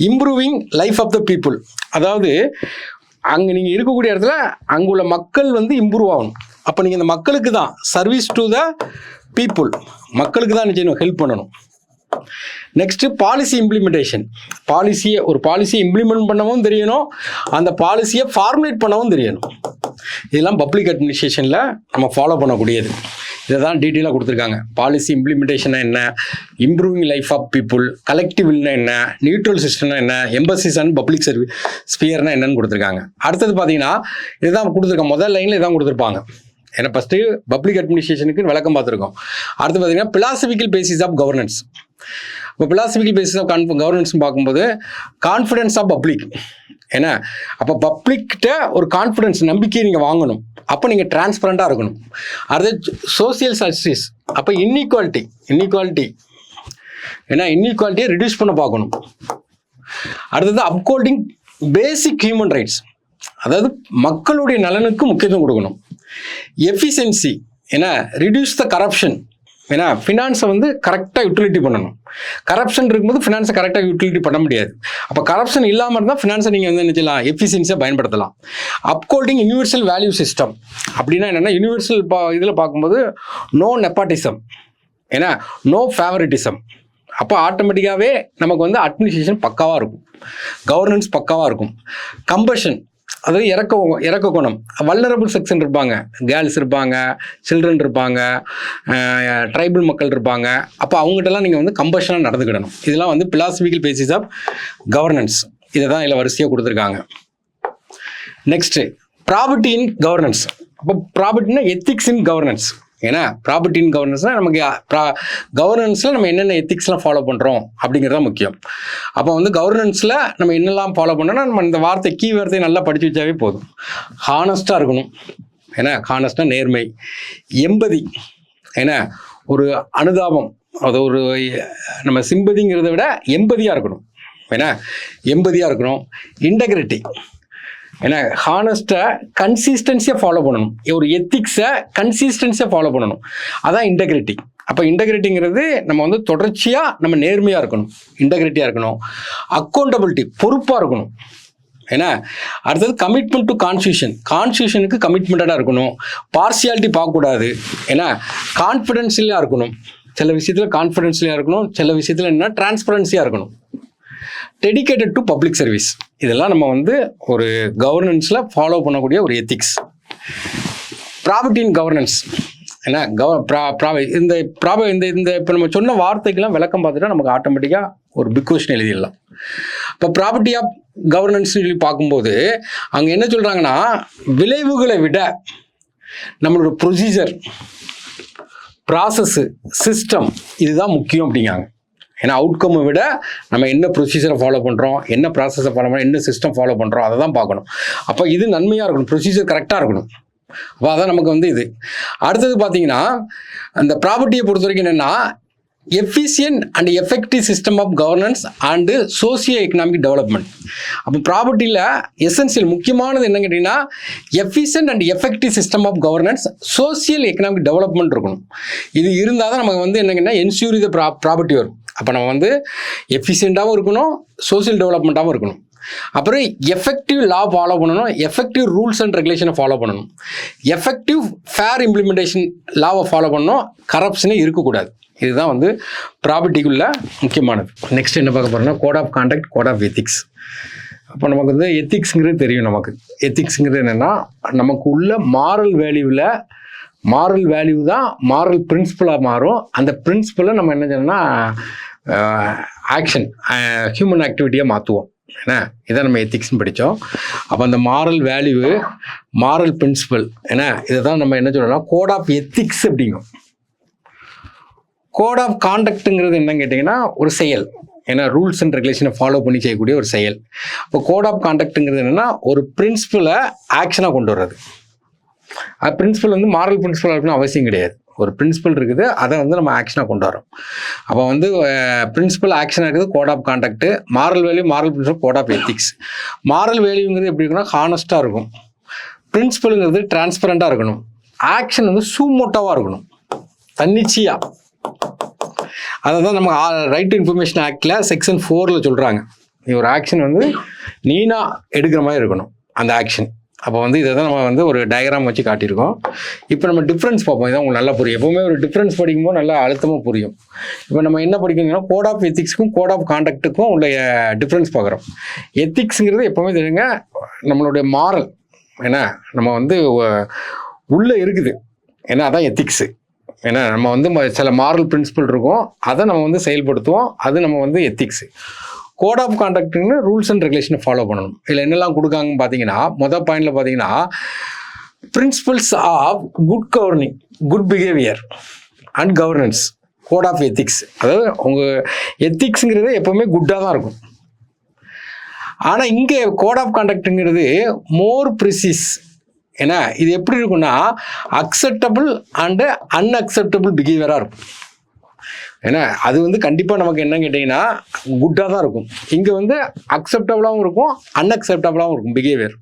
Improving life of the people, அதாவது அங்கே நீங்கள் இருக்கக்கூடிய இடத்துல அங்குள்ள மக்கள் வந்து இம்ப்ரூவ் ஆகணும். அப்போ நீங்கள் இந்த மக்களுக்கு தான் சர்வீஸ் டு த பீப்புள், மக்களுக்கு தான் நிச்சயம் ஹெல்ப் பண்ணணும். நெக்ஸ்ட்டு பாலிசி இம்ப்ளிமெண்டேஷன், ஒரு பாலிசியை இம்ப்ளிமெண்ட் பண்ணவும் தெரியணும், அந்த பாலிசியை ஃபார்முலேட் பண்ணவும் தெரியணும். இதெல்லாம் பப்ளிக் அட்மினிஸ்ட்ரேஷனில் நம்ம ஃபாலோ பண்ணக்கூடியது. இதை தான் டீட்டெயிலாக கொடுத்துருக்காங்க. பாலிசி இம்ப்ளிமெண்டேஷன்னா என்ன, இம்ப்ரூவிங் லைஃப் ஆஃப் பீப்புள், கலெக்டிவ்னா என்ன, நியூட்ரல் சிஸ்டம்னா என்ன, எம்பசிஸ் அண்ட் பப்ளிக் சர்வீஸ் ஸ்பியர்னா என்னன்னு கொடுத்துருக்காங்க. அடுத்தது பார்த்தீங்கன்னா இதுதான் கொடுத்துருக்காங்க, முதல் லைனில் இதான் கொடுத்துருப்பாங்க. ஏன்னா ஃபஸ்ட்டு பப்ளிக் அட்மினிஸ்ட்ரேஷனுக்கு விளக்கம் பார்த்துருக்கோம். அடுத்து பார்த்தீங்கன்னா பிலாசபிக்கல் பேசிஸ் ஆஃப் கவர்னன்ஸ். இப்போ பிலாசபிக்கல் பேசிஸ் ஆஃப் கவர்னன்ஸ் பார்க்கும்போது கான்ஃபிடன்ஸ் ஆஃப் பப்ளிக், ஏன்னா அப்போ பப்ளிக்கிட்ட ஒரு கான்ஃபிடன்ஸ், நம்பிக்கையை நீங்கள் வாங்கணும். அப்போ நீங்கள் டிரான்ஸ்பரண்ட்டாக இருக்கணும். அடுத்து சோசியல் ஜஸ்டிஸ், அப்போ இன்இக்வாலிட்டி, ஏன்னா இன்இக்வாலிட்டியை ரிடியூஸ் பண்ண பார்க்கணும். அடுத்தது அப்ஹோல்டிங் பேசிக் ஹியூமன் ரைட்ஸ், அதாவது மக்களுடைய நலனுக்கு முக்கியத்துவம் கொடுக்கணும். எஃபிஷியன்சி, ஏன்னா ரிடியூஸ் த கரப்ஷன், ஏன்னா ஃபினான்ஸை வந்து கரெக்டாக யூட்டிலிட்டி பண்ணணும். கரப்ஷன் இருக்கும்போது ஃபினான்ஸை கரெக்டாக யூட்டிலிட்டி பண்ண முடியாது. அப்போ கரப்ஷன் இல்லாமல் இருந்தால் ஃபினான்ஸை நீங்கள் வந்து என்ன செய்யலாம், எஃபிஷியன்சியாக பயன்படுத்தலாம். அப்ஹோல்டிங் யூனிவர்சல் வேல்யூ சிஸ்டம், அப்படின்னா என்னென்னா யூனிவர்சல் இதில் பார்க்கும்போது நோ நெப்பாட்டிசம், ஏன்னா நோ ஃபேவரிட்டிசம். அப்போ ஆட்டோமேட்டிக்காகவே நமக்கு வந்து அட்மினிஸ்ட்ரேஷன் பக்காவாக இருக்கும், கவர்னன்ஸ் பக்காவாக இருக்கும். கம்பஷன், அதாவது இறக்க குணம், வல்னரபிள் செக்ஷன் இருப்பாங்க, கேர்ள்ஸ் இருப்பாங்க, சில்ட்ரன் இருப்பாங்க, ட்ரைபல் மக்கள் இருப்பாங்க. அப்போ அவங்ககிட்டலாம் நீங்கள் வந்து கம்பஷனாக நடந்துக்கிடணும். இதெல்லாம் வந்து பிலாசபிக்கல் பேசிஸ் ஆஃப் கவர்னன்ஸ், இதை தான் இதில் வரிசையாக கொடுத்துருக்காங்க. Next property in governance. அப்போ ப்ராபர்ட்டினா எத்திக்ஸ் இன் கவர்னன்ஸ், ஏன்னா ப்ராப்பர்ட்டி இன் கவர்னன்ஸ்னால் நமக்கு கவர்னன்ஸில் நம்ம என்னென்ன எத்திக்ஸ்லாம் ஃபாலோ பண்ணுறோம் அப்படிங்கிறது தான் முக்கியம். அப்போ வந்து கவர்னன்ஸில் நம்ம என்னெல்லாம் ஃபாலோ பண்ணோன்னா நம்ம இந்த கீ வார்த்தையை நல்லா படித்து வச்சாவே போதும். ஹானஸ்ட்டாக இருக்கணும், ஏன்னா ஹானஸ்ட்டாக நேர்மை. எம்பதி, ஏன்னா ஒரு அனுதாபம், அது ஒரு நம்ம சிம்பதிங்கிறத விட எம்பதியாக இருக்கணும், ஏன்னா எம்பதியாக இருக்கணும். இன்டெகிரிட்டி, ஏன்னா ஹானஸ்ட்டை கன்சிஸ்டன்சியாக ஃபாலோ பண்ணணும், ஒரு எத்திக்ஸை கன்சிஸ்டன்சியாக ஃபாலோ பண்ணணும், அதான் இன்டெகிரிட்டி. அப்போ இன்டெகிரிட்டிங்கிறது நம்ம வந்து தொடர்ச்சியாக நம்ம நேர்மையாக இருக்கணும், இன்டெகிரிட்டியாக இருக்கணும். அக்கௌண்டபிலிட்டி, பொறுப்பாக இருக்கணும். ஏன்னா அடுத்தது கமிட்மெண்ட் டு கான்ஸ்டியூஷனுக்கு கமிட்மெண்ட்டாக இருக்கணும். பார்சியாலிட்டி பார்க்கக்கூடாது, ஏன்னா கான்ஃபிடென்ஷியலாக இருக்கணும். சில விஷயத்தில் கான்ஃபிடென்ஷியலாக இருக்கணும், சில விஷயத்தில் என்ன டிரான்ஸ்பரன்சியாக இருக்கணும். டெடிகேட்டட் டு பப்ளிக் சர்வீஸ், இதெல்லாம் நம்ம வந்து ஒரு கவர்னன்ஸில் ஃபாலோ பண்ணக்கூடிய ஒரு எத்திக்ஸ். ப்ராபர்ட்டி இன் கவர்னன்ஸ், ஏன்னா இந்த இப்போ நம்ம சொன்ன வார்த்தைக்கெல்லாம் விளக்கம் பார்த்துட்டா நமக்கு ஆட்டோமேட்டிக்காக ஒரு பிக் கொஸ்டின் எழுதிடலாம். இப்போ ப்ராப்பர்ட்டி ஆஃப் கவர்னன்ஸ் சொல்லி பார்க்கும்போது அங்கே என்ன சொல்கிறாங்கன்னா, விளைவுகளை விட நம்மளோட ப்ரொசீஜர், ப்ராசஸ்ஸு, சிஸ்டம் இதுதான் முக்கியம் அப்படிங்காங்க. ஏன்னா அவுட்கம்மை விட நம்ம என்ன ப்ரொசீஜரை ஃபாலோ பண்ணுறோம், என்ன ப்ராசஸை ஃபாலோ பண்ணுறோம், என்ன சிஸ்டம் ஃபாலோ பண்ணுறோம், அதை தான் பார்க்கணும். அப்போ இது நன்மையாக இருக்கணும், ப்ரொசீஜர் கரெக்டாக இருக்கணும். அப்போ அதான் நமக்கு வந்து இது. அடுத்தது பார்த்தீங்கன்னா அந்த ப்ராப்பர்ட்டியை பொறுத்த வரைக்கும் என்னென்னா efficient and effective system of governance and socio economic development. அப்போ ப்ராப்பர்ட்டியில் எசென்சியல் முக்கியமானது என்னன்னு கேட்டிங்கன்னா efficient and effective system of governance, social economic development இருக்கணும். இது இருந்தால் தான் நமக்கு வந்து என்னங்கன்னா என்ஷூர் தி ப்ராப்பர்ட்டி வரும். அப்போ நம்ம வந்து எஃபிஷியண்ட்டாகவும் இருக்கணும், சோசியல் டெவலப்மெண்ட்டாகவும் இருக்கணும். அப்புறம் எஃபெக்டிவ் லா ஃபாலோ பண்ணணும், எஃபெக்டிவ் ரூல்ஸ் அண்ட் ரெகுலேஷனை ஃபாலோ பண்ணணும், எஃபெக்டிவ் ஃபேர் இம்ப்ளிமெண்டேஷன் லாவை ஃபாலோ பண்ணணும், கரப்ஷனே இருக்கக்கூடாது. இதுதான் வந்து ப்ராப்பர்ட்டிக்குள்ள முக்கியமானது. நெக்ஸ்ட் என்ன பார்க்க போகிறோம்னா code of conduct, code of ethics. அப்போ நமக்கு வந்து எத்திக்ஸுங்கிறது தெரியும். நமக்கு எத்திக்ஸுங்கிறது என்னென்னா நமக்கு உள்ள மாரல் வேல்யூ தான் மாரல் பிரின்சிபலாக மாறும். அந்த பிரின்சிபலை நம்ம என்ன செய்யணும்னா ஆக்ஷன், ஹியூமன் ஆக்டிவிட்டியாக மாற்றுவோம். ஏன்னா இதான் நம்ம எத்திக்ஸ்னு படித்தோம். அப்போ அந்த மாரல் வேல்யூ, மாரல் பிரின்சிபல், ஏன்னா இதை தான் நம்ம என்ன சொல்லணும்னா கோட் ஆஃப் எத்திக்ஸ் அப்படிங்கும். கோட் ஆஃப் கான்டக்ட்டுங்கிறது என்னன்னு கேட்டிங்கன்னா ஒரு செயல், ஏன்னா ரூல்ஸ் அண்ட் ரெகுலேஷனை ஃபாலோ பண்ணி செய்யக்கூடிய ஒரு செயல். இப்போ கோட் ஆஃப் கான்டக்ட்டுங்கிறது என்னென்னா ஒரு பிரின்சிபலை ஆக்ஷனாக கொண்டு வர்றது. பிரின்சிபல் வந்து மாரல் பிரின்சிபல் அப்படின்னு அவசியம் கிடையாது. ஒரு பிரின்சிபல் இருக்குது, அதை வந்து நம்ம ஆக்ஷனாக கொண்டு வரோம். அப்போ வந்து பிரின்சிபல் ஆக்ஷனாக இருக்குது code of conduct, moral value moral principle code of ethics. Moral வேல்யூங்கிறது எப்படி இருக்குன்னா ஹானஸ்ட்டாக இருக்கும், பிரின்சிபலுங்கிறது டிரான்ஸ்பரண்ட்டாக இருக்கணும், ஆக்ஷன் வந்து சூமோட்டோவாக இருக்கணும், தன்னிச்சையாக. அதை தான் நம்ம ரைட் டு இன்ஃபர்மேஷன் ஆக்டில் செக்ஷன் 4 சொல்கிறாங்க. ஒரு ஆக்ஷன் வந்து நீனா எடுக்கிற மாதிரி இருக்கணும் அந்த ஆக்ஷன். அப்போ வந்து இதை தான் நம்ம வந்து ஒரு டயக்ராம் வச்சு காட்டியிருக்கோம். இப்போ நம்ம டிஃப்ரென்ஸ் பார்ப்போம், இதான் உங்களுக்கு நல்லா புரியும். எப்போவுமே ஒரு டிஃப்ரென்ஸ் படிக்கும்போது நல்லா அழுத்தமாக புரியும். இப்போ நம்ம என்ன படிக்கணும்னா கோட் ஆஃப் எத்திக்ஸுக்கும் கோட் ஆஃப் கான்டாக்ட்டுக்கும் உள்ள டிஃப்ரென்ஸ் பார்க்குறோம். எத்திக்ஸுங்கிறது எப்போவுமே தெரியுங்க நம்மளுடைய மாரல், ஏன்னா நம்ம வந்து உள்ளே இருக்குது, ஏன்னா அதான் எத்திக்ஸு. ஏன்னா நம்ம வந்து சில மாரல் பிரின்சிபல் இருக்கும், அதை நம்ம வந்து செயல்படுத்துவோம், அது நம்ம வந்து எத்திக்ஸு. கோட் ஆஃப் கான்டாக்ட்னு ரூல்ஸ் அண்ட் ரெகுலேஷனை ஃபாலோ பண்ணணும். இதில் என்னெல்லாம் கொடுக்காங்கன்னு பார்த்தீங்கன்னா மொதல் பாயிண்டில் பார்த்தீங்கன்னா principles of good governing, good behaviour and governance, code of ethics. அதாவது உங்கள் எத்திக்ஸுங்கிறது எப்போவுமே குட்டாக தான் இருக்கும். ஆனால் இங்கே கோட் ஆஃப் கான்டாக்டுங்கிறது மோர் ப்ரிசிஸ். ஏன்னா இது எப்படி இருக்குன்னா அக்செப்டபிள் அண்டு அன்அக்செப்டபிள் பிஹேவியராக இருக்கும். ஏன்னா அது வந்து கண்டிப்பாக நமக்கு என்ன கேட்டிங்கன்னா குட்டாக தான் இருக்கும். இங்கே வந்து அக்செப்டபுளாகவும் இருக்கும், அன்அக்செப்டபுளாகவும் இருக்கும் பிஹேவியர்.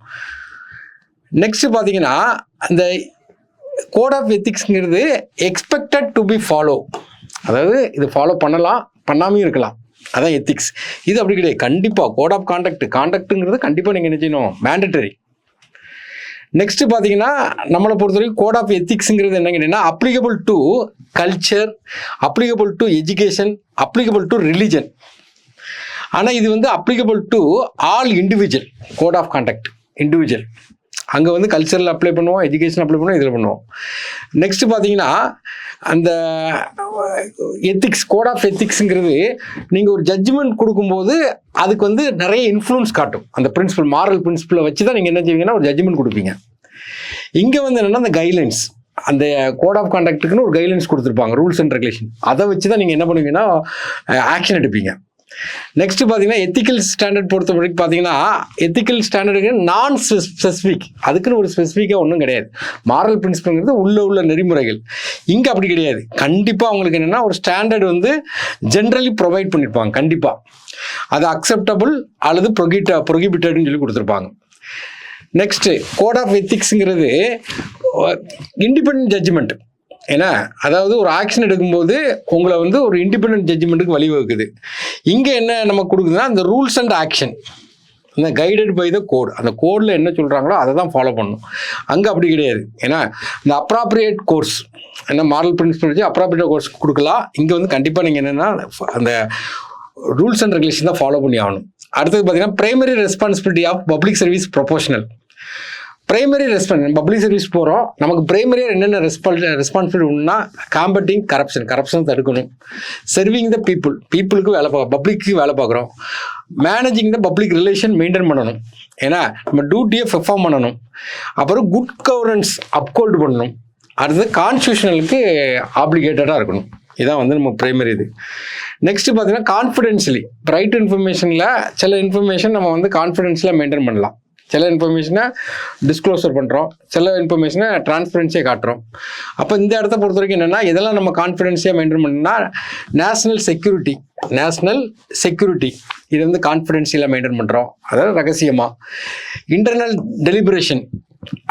நெக்ஸ்ட் பார்த்தீங்கன்னா அந்த கோட் ஆஃப் எத்திக்ஸ்ங்கிறது எக்ஸ்பெக்டட் டு பி ஃபாலோ, அதாவது இது ஃபாலோ பண்ணலாம் பண்ணாமையும் இருக்கலாம், அதான் எத்திக்ஸ். இது அப்படி கிடையாது, கண்டிப்பாக கோட் ஆஃப் கான்டாக்ட்டுங்கிறது கண்டிப்பாக நீங்கள் என்ன செய்யணும், மேண்டட்டரி. நெக்ஸ்ட் பார்த்தீங்கன்னா நம்மளை பொறுத்தவரைக்கும் கோட் ஆஃப் எத்திக்ஸுங்கிறது என்ன கேட்டீங்கன்னா applicable to culture, applicable to education, applicable to religion. ஆனால் இது வந்து applicable to all individual. Code of conduct individual, அங்கே வந்து கல்ச்சரில் அப்ளை பண்ணுவோம், எஜுகேஷன் அப்ளை பண்ணுவோம், இதில் பண்ணுவோம். நெக்ஸ்ட் பார்த்தீங்கன்னா அந்த எத்திக்ஸ், கோட் ஆஃப் எத்திக்ஸுங்கிறது நீங்கள் ஒரு ஜட்ஜ்மெண்ட் கொடுக்கும்போது அதுக்கு வந்து நிறைய இன்ஃப்ளூயன்ஸ் காட்டும். அந்த பிரின்சிபல், மாரல் பிரின்சிபலை வச்சு தான் நீங்கள் என்ன செய்வீங்கன்னா ஒரு ஜட்ஜ்மெண்ட் கொடுப்பீங்க. இங்கே வந்து என்னென்னா அந்த கைட்லைன்ஸ், அந்த கோட் ஆஃப் கான்டாக்ட்டுக்குன்னு ஒரு கைட்லைன்ஸ் கொடுத்துருப்பாங்க, ரூல்ஸ் அண்ட் ரெகுலேஷன், அதை வச்சு தான் நீங்கள் என்ன பண்ணுவீங்கன்னா ஆக்ஷன் எடுப்பீங்க. நெக்ஸ்ட் பார்த்தீங்கன்னா எத்திக்கல் ஸ்டாண்டர்ட் பொறுத்த வரைக்கும் பார்த்தீங்கன்னா எத்திக்கல் ஸ்டாண்டர்டுக்கு நான் ஸ்பெசிஃபிக், அதுக்குன்னு ஒரு ஸ்பெசிஃபிக்காக ஒன்றும் கிடையாது. மாரல் பிரின்சிபல்ங்கிறது உள்ள நெறிமுறைகள். இங்கே அப்படி கிடையாது, கண்டிப்பாக அவங்களுக்கு என்னென்னா ஒரு ஸ்டாண்டர்ட் வந்து ஜென்ரலி ப்ரொவைட் பண்ணியிருப்பாங்க. கண்டிப்பாக அது அக்செப்டபுள் அல்லது ப்ரொஹிபிட்டட்னு சொல்லி கொடுத்துருப்பாங்க. நெக்ஸ்ட்டு கோட் ஆஃப் எத்திக்ஸுங்கிறது இண்டிபெண்டன்ட் ஜட்ஜ்மெண்ட். ஏன்னா அதாவது ஒரு ஆக்ஷன் எடுக்கும்போது உங்களை வந்து ஒரு இண்டிபெண்டன்ட் ஜட்ஜ்மெண்ட்டுக்கு வழிவகுக்குது. இங்கே என்ன நமக்கு கொடுக்குதுன்னா அந்த ரூல்ஸ் அண்ட் ஆக்ஷன், இந்த கைடட் பை த கோட், அந்த கோடில் என்ன சொல்கிறாங்களோ அதை தான் ஃபாலோ பண்ணணும். அங்கே அப்படி கிடையாது. ஏன்னா இந்த அப்ராப்ரியேட் கோர்ஸ், ஏன்னா மாரல் பிரின்சிபல் வச்சு அப்ராப்ரியேட் கோர்ஸ் கொடுக்கலாம். இங்கே வந்து கண்டிப்பாக நீங்கள் என்னென்னா அந்த ரூல்ஸ் அண்ட் ரெகுலேஷன் தான் ஃபாலோ பண்ணி ஆகணும். அடுத்தது பார்த்தீங்கன்னா primary responsibility of public service professional. Primary public service போகிறோம், நமக்கு பிரைமரியாக என்னென்ன ரெஸ்பான்சிபிலிட்டி ஒன்றுனா காம்பட்டிங் கரப்ஷன் தடுக்கணும், சர்விங் த பீப்புளுக்கு வேலை பப்ளிக்கு வேலை பார்க்குறோம், managing the public relation maintain பண்ணணும், ஏன்னா நம்ம டியூட்டியை பெர்ஃபார்ம் பண்ணணும், அப்புறம் குட் கவர்னன்ஸ் அப்ஹோல்டு பண்ணணும், அடுத்தது கான்ஸ்டியூஷனலுக்கு ஆப்ளிகேட்டடாக இருக்கணும். இதான் வந்து நம்ம பிரைமரி இது. நெக்ஸ்ட் பார்த்தீங்கன்னா கான்ஃபிடென்ஷியலி, ரைட் இன்ஃபர்மேஷனில் சில இன்ஃபர்மேஷன் நம்ம வந்து கான்ஃபிடென்ஷியலாக மெயின்டைன் பண்ணலாம், சில இன்ஃபர்மேஷனை டிஸ்க்ளோசர் பண்ணுறோம், சில இன்ஃபர்மேஷனை டிரான்ஸ்பரன்சியாக காட்டுறோம். அப்போ இந்த இடத்த பொறுத்த வரைக்கும் என்னென்னா இதெல்லாம் நம்ம கான்ஃபிடென்சியாக மெயின்டைன் பண்ணோம்னா நேஷ்னல் செக்யூரிட்டி இது வந்து கான்ஃபிடென்சியலாக மெயின்டைன் பண்ணுறோம், அதாவது ரகசியமாக. இன்டர்னல் டெலிபரேஷன்,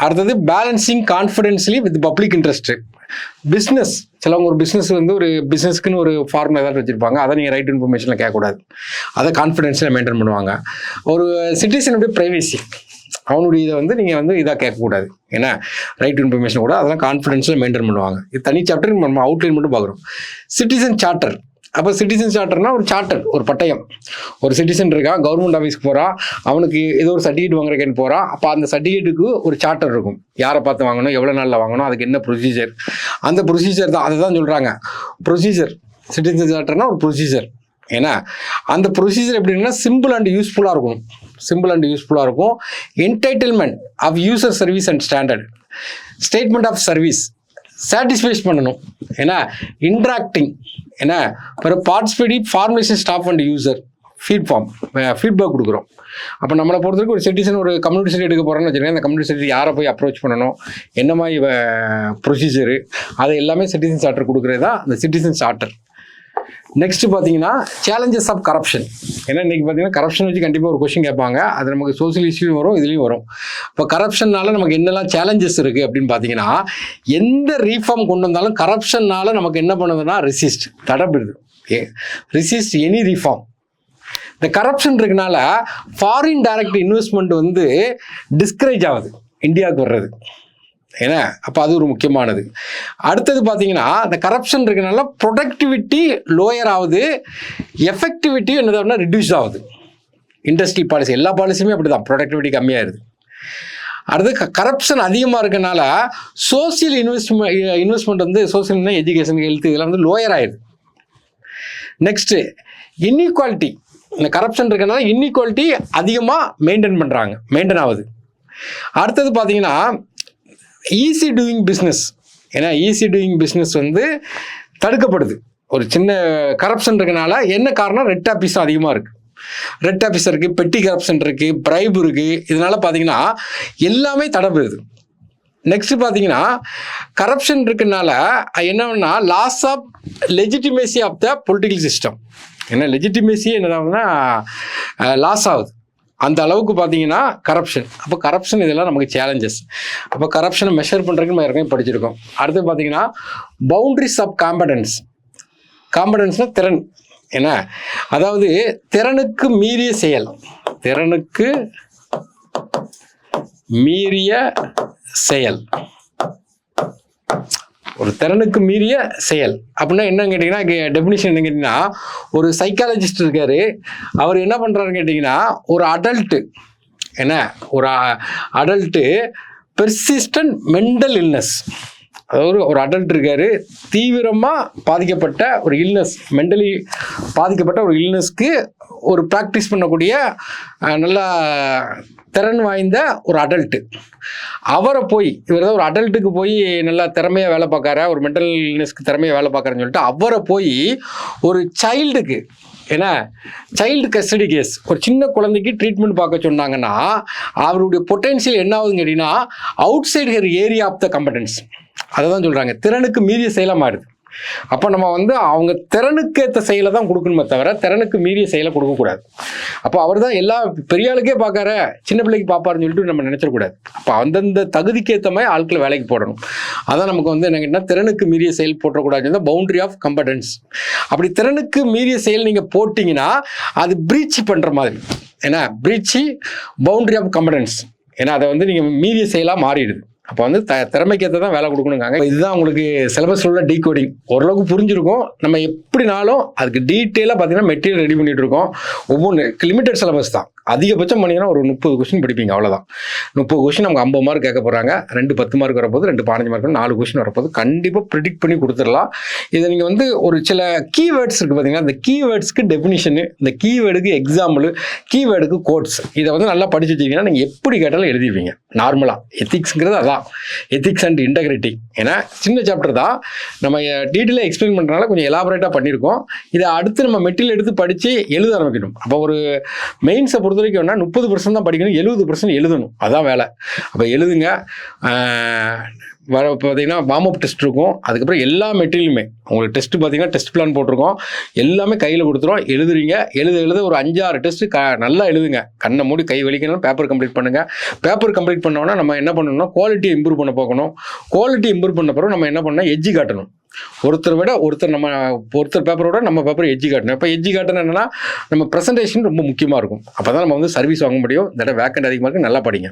அடுத்தது balancing confidentially with public interest. Business, சிலவங்க ஒரு பிஸ்னஸ் வந்து ஒரு பிஸ்னஸ்க்குன்னு ஒரு ஃபார்முலா ஏதாவது வச்சுருப்பாங்க, அதை நீங்கள் ரைட் இன்ஃபர்மேஷனில் கேட்கக்கூடாது, அதை கான்ஃபிடென்ஷியலாக மெயின்டைன் பண்ணுவாங்க. ஒரு சிட்டிசனுடைய ப்ரைவேசி, அவனுடைய இதை வந்து நீங்கள் வந்து இதாக கேட்கக்கூடாது, ஏன்னா ரைட் இன்ஃபர்மேஷன் கூட அதெல்லாம் கான்ஃபிடென்ஷியலாக மெயின்டைன் பண்ணுவாங்க. இது தனி சாப்டர், நம்ம அவுட்லைன் மட்டும் பார்க்குறோம். சிட்டிசன் சார்ட்டர், அப்போ சிட்டிசன் சார்ட்டர்னா ஒரு சார்ட்டர், ஒரு பட்டயம். ஒரு சிட்டிசன் இருக்கான், கவர்மெண்ட் ஆஃபீஸ்க்கு போகிறான், அவனுக்கு ஏதோ ஒரு சர்டிஃபிகேட் வாங்குறதுன்னு போகிறான். அப்போ அந்த சர்டிஃபிகேட்டுக்கு ஒரு சார்ட்டர் இருக்கும், யாரை பார்த்து வாங்கணும், எவ்வளோ நாளில் வாங்கணும், அதுக்கு என்ன ப்ரொசீஜர், அந்த ப்ரொசீஜர் தான், அதை தான் சொல்கிறாங்க ப்ரொசீஜர். சிட்டிசன் சார்ட்டர்னா ஒரு ப்ரொசீஜர். ஏன்னா அந்த ப்ரொசீஜர் எப்படின்னா சிம்பிள் அண்ட் யூஸ்ஃபுல்லாக இருக்கும். Entitlement of user service and standard, statement of service satisfies பண்ணணும். ஏன்னா இன்ட்ராக்டிங், ஏன்னா participative formation staff and user, feedback கொடுக்குறோம். அப்போ நம்மளை பொறுத்தவரைக்கும் ஒரு சிட்டிசன் ஒரு கம்யூனிட்டி சர்டிஃபிகேட் எடுக்க போகிறோன்னு வச்சுக்கோங்க, அந்த கம்யூனிட்டி சர்டிஃபிகேட் யாரை போய் அப்ரோச் பண்ணணும், என்ன மாதிரி ப்ரொசீஜரு, அதை எல்லாமே சிட்டிசன் சார்ட்டர் கொடுக்குறது தான் அந்த சிட்டிசன் சார்ட்டர். நெக்ஸ்ட் பார்த்தீங்கன்னா சேலஞ்சஸ் ஆஃப் கரப்ஷன். ஏன்னா இன்றைக்கி பார்த்தீங்கன்னா கரப்ஷன் வச்சு கண்டிப்பாக ஒரு கொஸ்டின் கேட்பாங்க. அது நமக்கு சோசியல் இஷ்யூ வரும், இதுலேயும் வரும். இப்போ கரப்ஷன்னால நமக்கு என்னெல்லாம் சேலஞ்சஸ் இருக்குது அப்படின்னு பார்த்தீங்கன்னா, எந்த ரீஃபார்ம் கொண்டு வந்தாலும் கரப்ஷன்னால நமக்கு என்ன பண்ணுதுன்னா தடைப்படுது. Resist any reform. இந்த கரப்ஷன் இருக்கனால ஃபாரின் டைரக்ட் இன்வெஸ்ட்மெண்ட் வந்து டிஸ்கரேஜ் ஆகுது இந்தியாவுக்கு வர்றது. ஏன்னா அப்போ அது ஒரு முக்கியமானது. அடுத்தது பார்த்தீங்கன்னா, இந்த கரப்ஷன் இருக்கனால ப்ரொடக்டிவிட்டி லோயர் ஆகுது, எஃபெக்டிவிட்டி என்னதுன்னா ரிடியூஸ் ஆகுது. இண்டஸ்ட்ரி பாலிசி எல்லா பாலிசியுமே அப்படி தான், ப்ரொடக்டிவிட்டி கம்மியாகிடுது. அடுத்து கரப்ஷன் அதிகமாக இருக்கனால சோசியல் இன்வெஸ்ட்மெண்ட் வந்து சோசியல் எஜுகேஷன், ஹெல்த் இதெல்லாம் வந்து லோயர் ஆகிடுது. Next inequality. இந்த கரப்ஷன் இருக்கனால இன்இக்வாலிட்டி அதிகமாக மெயின்டைன் ஆகுது. அடுத்தது பார்த்தீங்கன்னா ஈஸி டூயிங் பிஸ்னஸ். ஏன்னா ஈஸி டூயிங் பிஸ்னஸ் வந்து தடுக்கப்படுது. ஒரு சின்ன கரப்ஷன் இருக்கனால என்ன காரணம், ரெட் ஆஃபீஸ் அதிகமாக இருக்குது. ரெட் ஆஃபீஸ் இருக்குது, பெட்டி கரப்ஷன் இருக்குது, பிரைப் இருக்குது. இதனால் பார்த்தீங்கன்னா எல்லாமே தடைப்படுது. நெக்ஸ்ட் பார்த்தீங்கன்னா கரப்ஷன் இருக்கனால என்னன்னா loss of legitimacy of the political system. ஏன்னா லெஜிட்டிமேசி என்னதாகுதுன்னா லாஸ் ஆகுது. அந்த அளவுக்கு பார்த்தீங்கன்னா கரப்ஷன். அப்போ கரப்ஷன் இதெல்லாம் நமக்கு சேலஞ்சஸ். அப்போ கரப்ஷனை மெஷர் பண்ணுறதுக்கு நம்ம ஏற்கனவே படிச்சிருக்கோம். அடுத்து பார்த்தீங்கன்னா பவுண்ட்ரிஸ் ஆஃப் காம்படன்ஸ்னால் திறன். என்ன அதாவது திறனுக்கு மீறிய செயல். ஒரு திறனுக்கு மீறிய செயல் அப்படின்னா என்னன்னு கேட்டிங்கன்னா, டெஃபினிஷன் என்ன கேட்டிங்கன்னா, ஒரு சைக்காலஜிஸ்ட் இருக்கார். அவர் என்ன பண்ணுறாருன்னு கேட்டிங்கன்னா, ஒரு அடல்ட்டு பெர்சிஸ்டன்ட் மென்டல் இல்னஸ். அதாவது ஒரு அடல்ட் இருக்கார், தீவிரமாக பாதிக்கப்பட்ட ஒரு இல்னஸ், மென்டலி பாதிக்கப்பட்ட ஒரு இல்னஸ்க்கு ஒரு ப்ராக்டிஸ் பண்ணக்கூடிய நல்லா திறன் வாய்ந்த ஒரு அடல்ட்டு. அவரை போய் இவர் தான் ஒரு அடல்ட்டுக்கு போய் நல்லா திறமையாக வேலை பார்க்கார, ஒரு மென்டல் இல்னஸ்க்கு திறமையாக வேலை பார்க்குறேன்னு சொல்லிட்டு அவரை போய் ஒரு சைல்டுக்கு, ஏன்னா சைல்டு கஸ்டடி கேஸ், ஒரு சின்ன குழந்தைக்கு ட்ரீட்மெண்ட் பார்க்க சொன்னாங்கன்னா அவருடைய பொட்டென்ஷியல் என்ன ஆகுதுன்னு கேட்டிங்கன்னா outside her area of the competence. அதை தான் சொல்கிறாங்க, திறனுக்கு மீறிய செயலாக மாறுது. அப்போ நம்ம வந்து அவங்க திறனுக்கு ஏற்ற செயலை தான் கொடுக்கணுமே தவிர திறனுக்கு மீறிய செயலை கொடுக்கக்கூடாது. அப்போ அவர் தான் எல்லா பெரிய ஆளுக்கே பார்க்கார, சின்ன பிள்ளைக்கு பார்ப்பாருன்னு சொல்லிட்டு நம்ம நினச்சிடக்கூடாது. அப்போ அந்தந்த தகுதிக்கு ஏற்ற மாதிரி ஆட்களை வேலைக்கு போடணும். அதான் நமக்கு வந்து என்ன கேட்டால் திறனுக்கு மீறிய செயல் போட்டக்கூடாதுன்னு பவுண்டரி ஆஃப் கம்படன்ஸ். அப்படி திறனுக்கு மீறிய செயல் நீங்கள் போட்டிங்கன்னா அது பிரீச் பண்ணுற மாதிரி. ஏன்னா பிரீச்சி பவுண்டரி ஆஃப் கம்படன்ஸ். ஏன்னா அதை வந்து நீங்கள் மீறிய செயலாக மாறிடுது. அப்போ வந்து திறமைக்கேற்ற தான் வேலை கொடுக்கணுங்காங்க. இதுதான் உங்களுக்கு சிலபஸில் உள்ள டீகோடிங். ஓரளவுக்கு புரிஞ்சிருக்கும். நம்ம எப்படினாலும் அதுக்கு டீட்டெயிலாக பார்த்தீங்கன்னா மெட்டீரியல் ரெடி பண்ணிட்டு இருக்கோம். ஒவ்வொன்று லிமிட்டட் சிலபஸ் தான். அதிகபட்சம் பண்ணிங்கன்னா ஒரு 30 கொஸ்டின் படிப்பீங்க, அவ்வளோதான். 30 கொஸ்டின் நமக்கு 50 மார்க் கேட்க போகிறாங்க. 2 10 மார்க் வரப்போது, 2 15 மார்க், 4 கொஸ்டின் வரப்போது. கண்டிப்பாக ப்ரிடிக்ட் பண்ணி கொடுத்துடலாம். இதை நீங்கள் வந்து ஒரு சில கீவேர்ட்ஸ் இருக்குது பார்த்தீங்கன்னா, இந்த கீவேர்ட்ஸ்க்கு டெஃபினிஷனு, இந்த கீவேர்டுக்கு எக்ஸாம்பிள், கீவேர்டுக்கு கோட்ஸ், இதை வந்து நல்லா படிச்சு வச்சிங்கன்னா நீங்கள் எப்படி கேட்டாலும் எழுதிடுவீங்க. நார்மலாக எத்திக்ஸுங்கிறது அதான், எத்திக்ஸ் அண்ட் இன்டெகிரிட்டி. ஏன்னா சின்ன சாப்டர் தான், நம்ம டீட்டெயிலாக எக்ஸ்பிளைன் பண்ணுறதுனால கொஞ்சம் எலாபரேட்டாக பண்ணியிருக்கோம். இதை அடுத்து நம்ம மெட்டீரியல் எடுத்து படித்து எழுத ஆரம்பிக்கணும். அப்போ ஒரு மெயின்ஸை பொறுத்த வரைக்கும் 30% தான் படிக்கணும், 70% எழுதணும். அதான் வேலை. அப்போ எழுதுங்க. வர பார்த்தீங்கன்னா வார்ம் அப் டெஸ்ட் இருக்கும். அதுக்கப்புறம் எல்லா மெட்டீரியலுமே உங்களுக்கு டெஸ்ட்டு பார்த்தீங்கன்னா டெஸ்ட் பிளான் போட்டிருக்கோம். எல்லாமே கையில் கொடுத்துரும். எழுதுறீங்க. எழுத ஒரு 5-6 டெஸ்ட்டு நல்லா எழுதுங்க. கண்ணை மூடி கை வலிக்கணும். பேப்பர் கம்ப்ளீட் பண்ணுங்கள். பேப்பர் கம்ப்ளீட் பண்ணோன்னா நம்ம என்ன பண்ணணும்னா குவாலிட்டியை இம்ப்ரூவ் பண்ண பார்க்கணும். குவாலிட்டி இம்ப்ரூவ் பண்ண பிறகு நம்ம என்ன பண்ணால் எட்ஜி காட்டணும். ஒருத்தர் பேப்பரோட நம்ம பேப்பர் எட்ஜி காட்டணும். இப்போ எட்ஜி காட்டணும் என்னன்னா நம்ம ப்ரெசன்டேஷன் ரொம்ப முக்கியமாக இருக்கும். அப்போ தான் நம்ம வந்து சர்வீஸ் வாங்க முடியும். இந்த வேக்கண்ட் அதிகமாக இருக்குது. நல்லா படிங்க.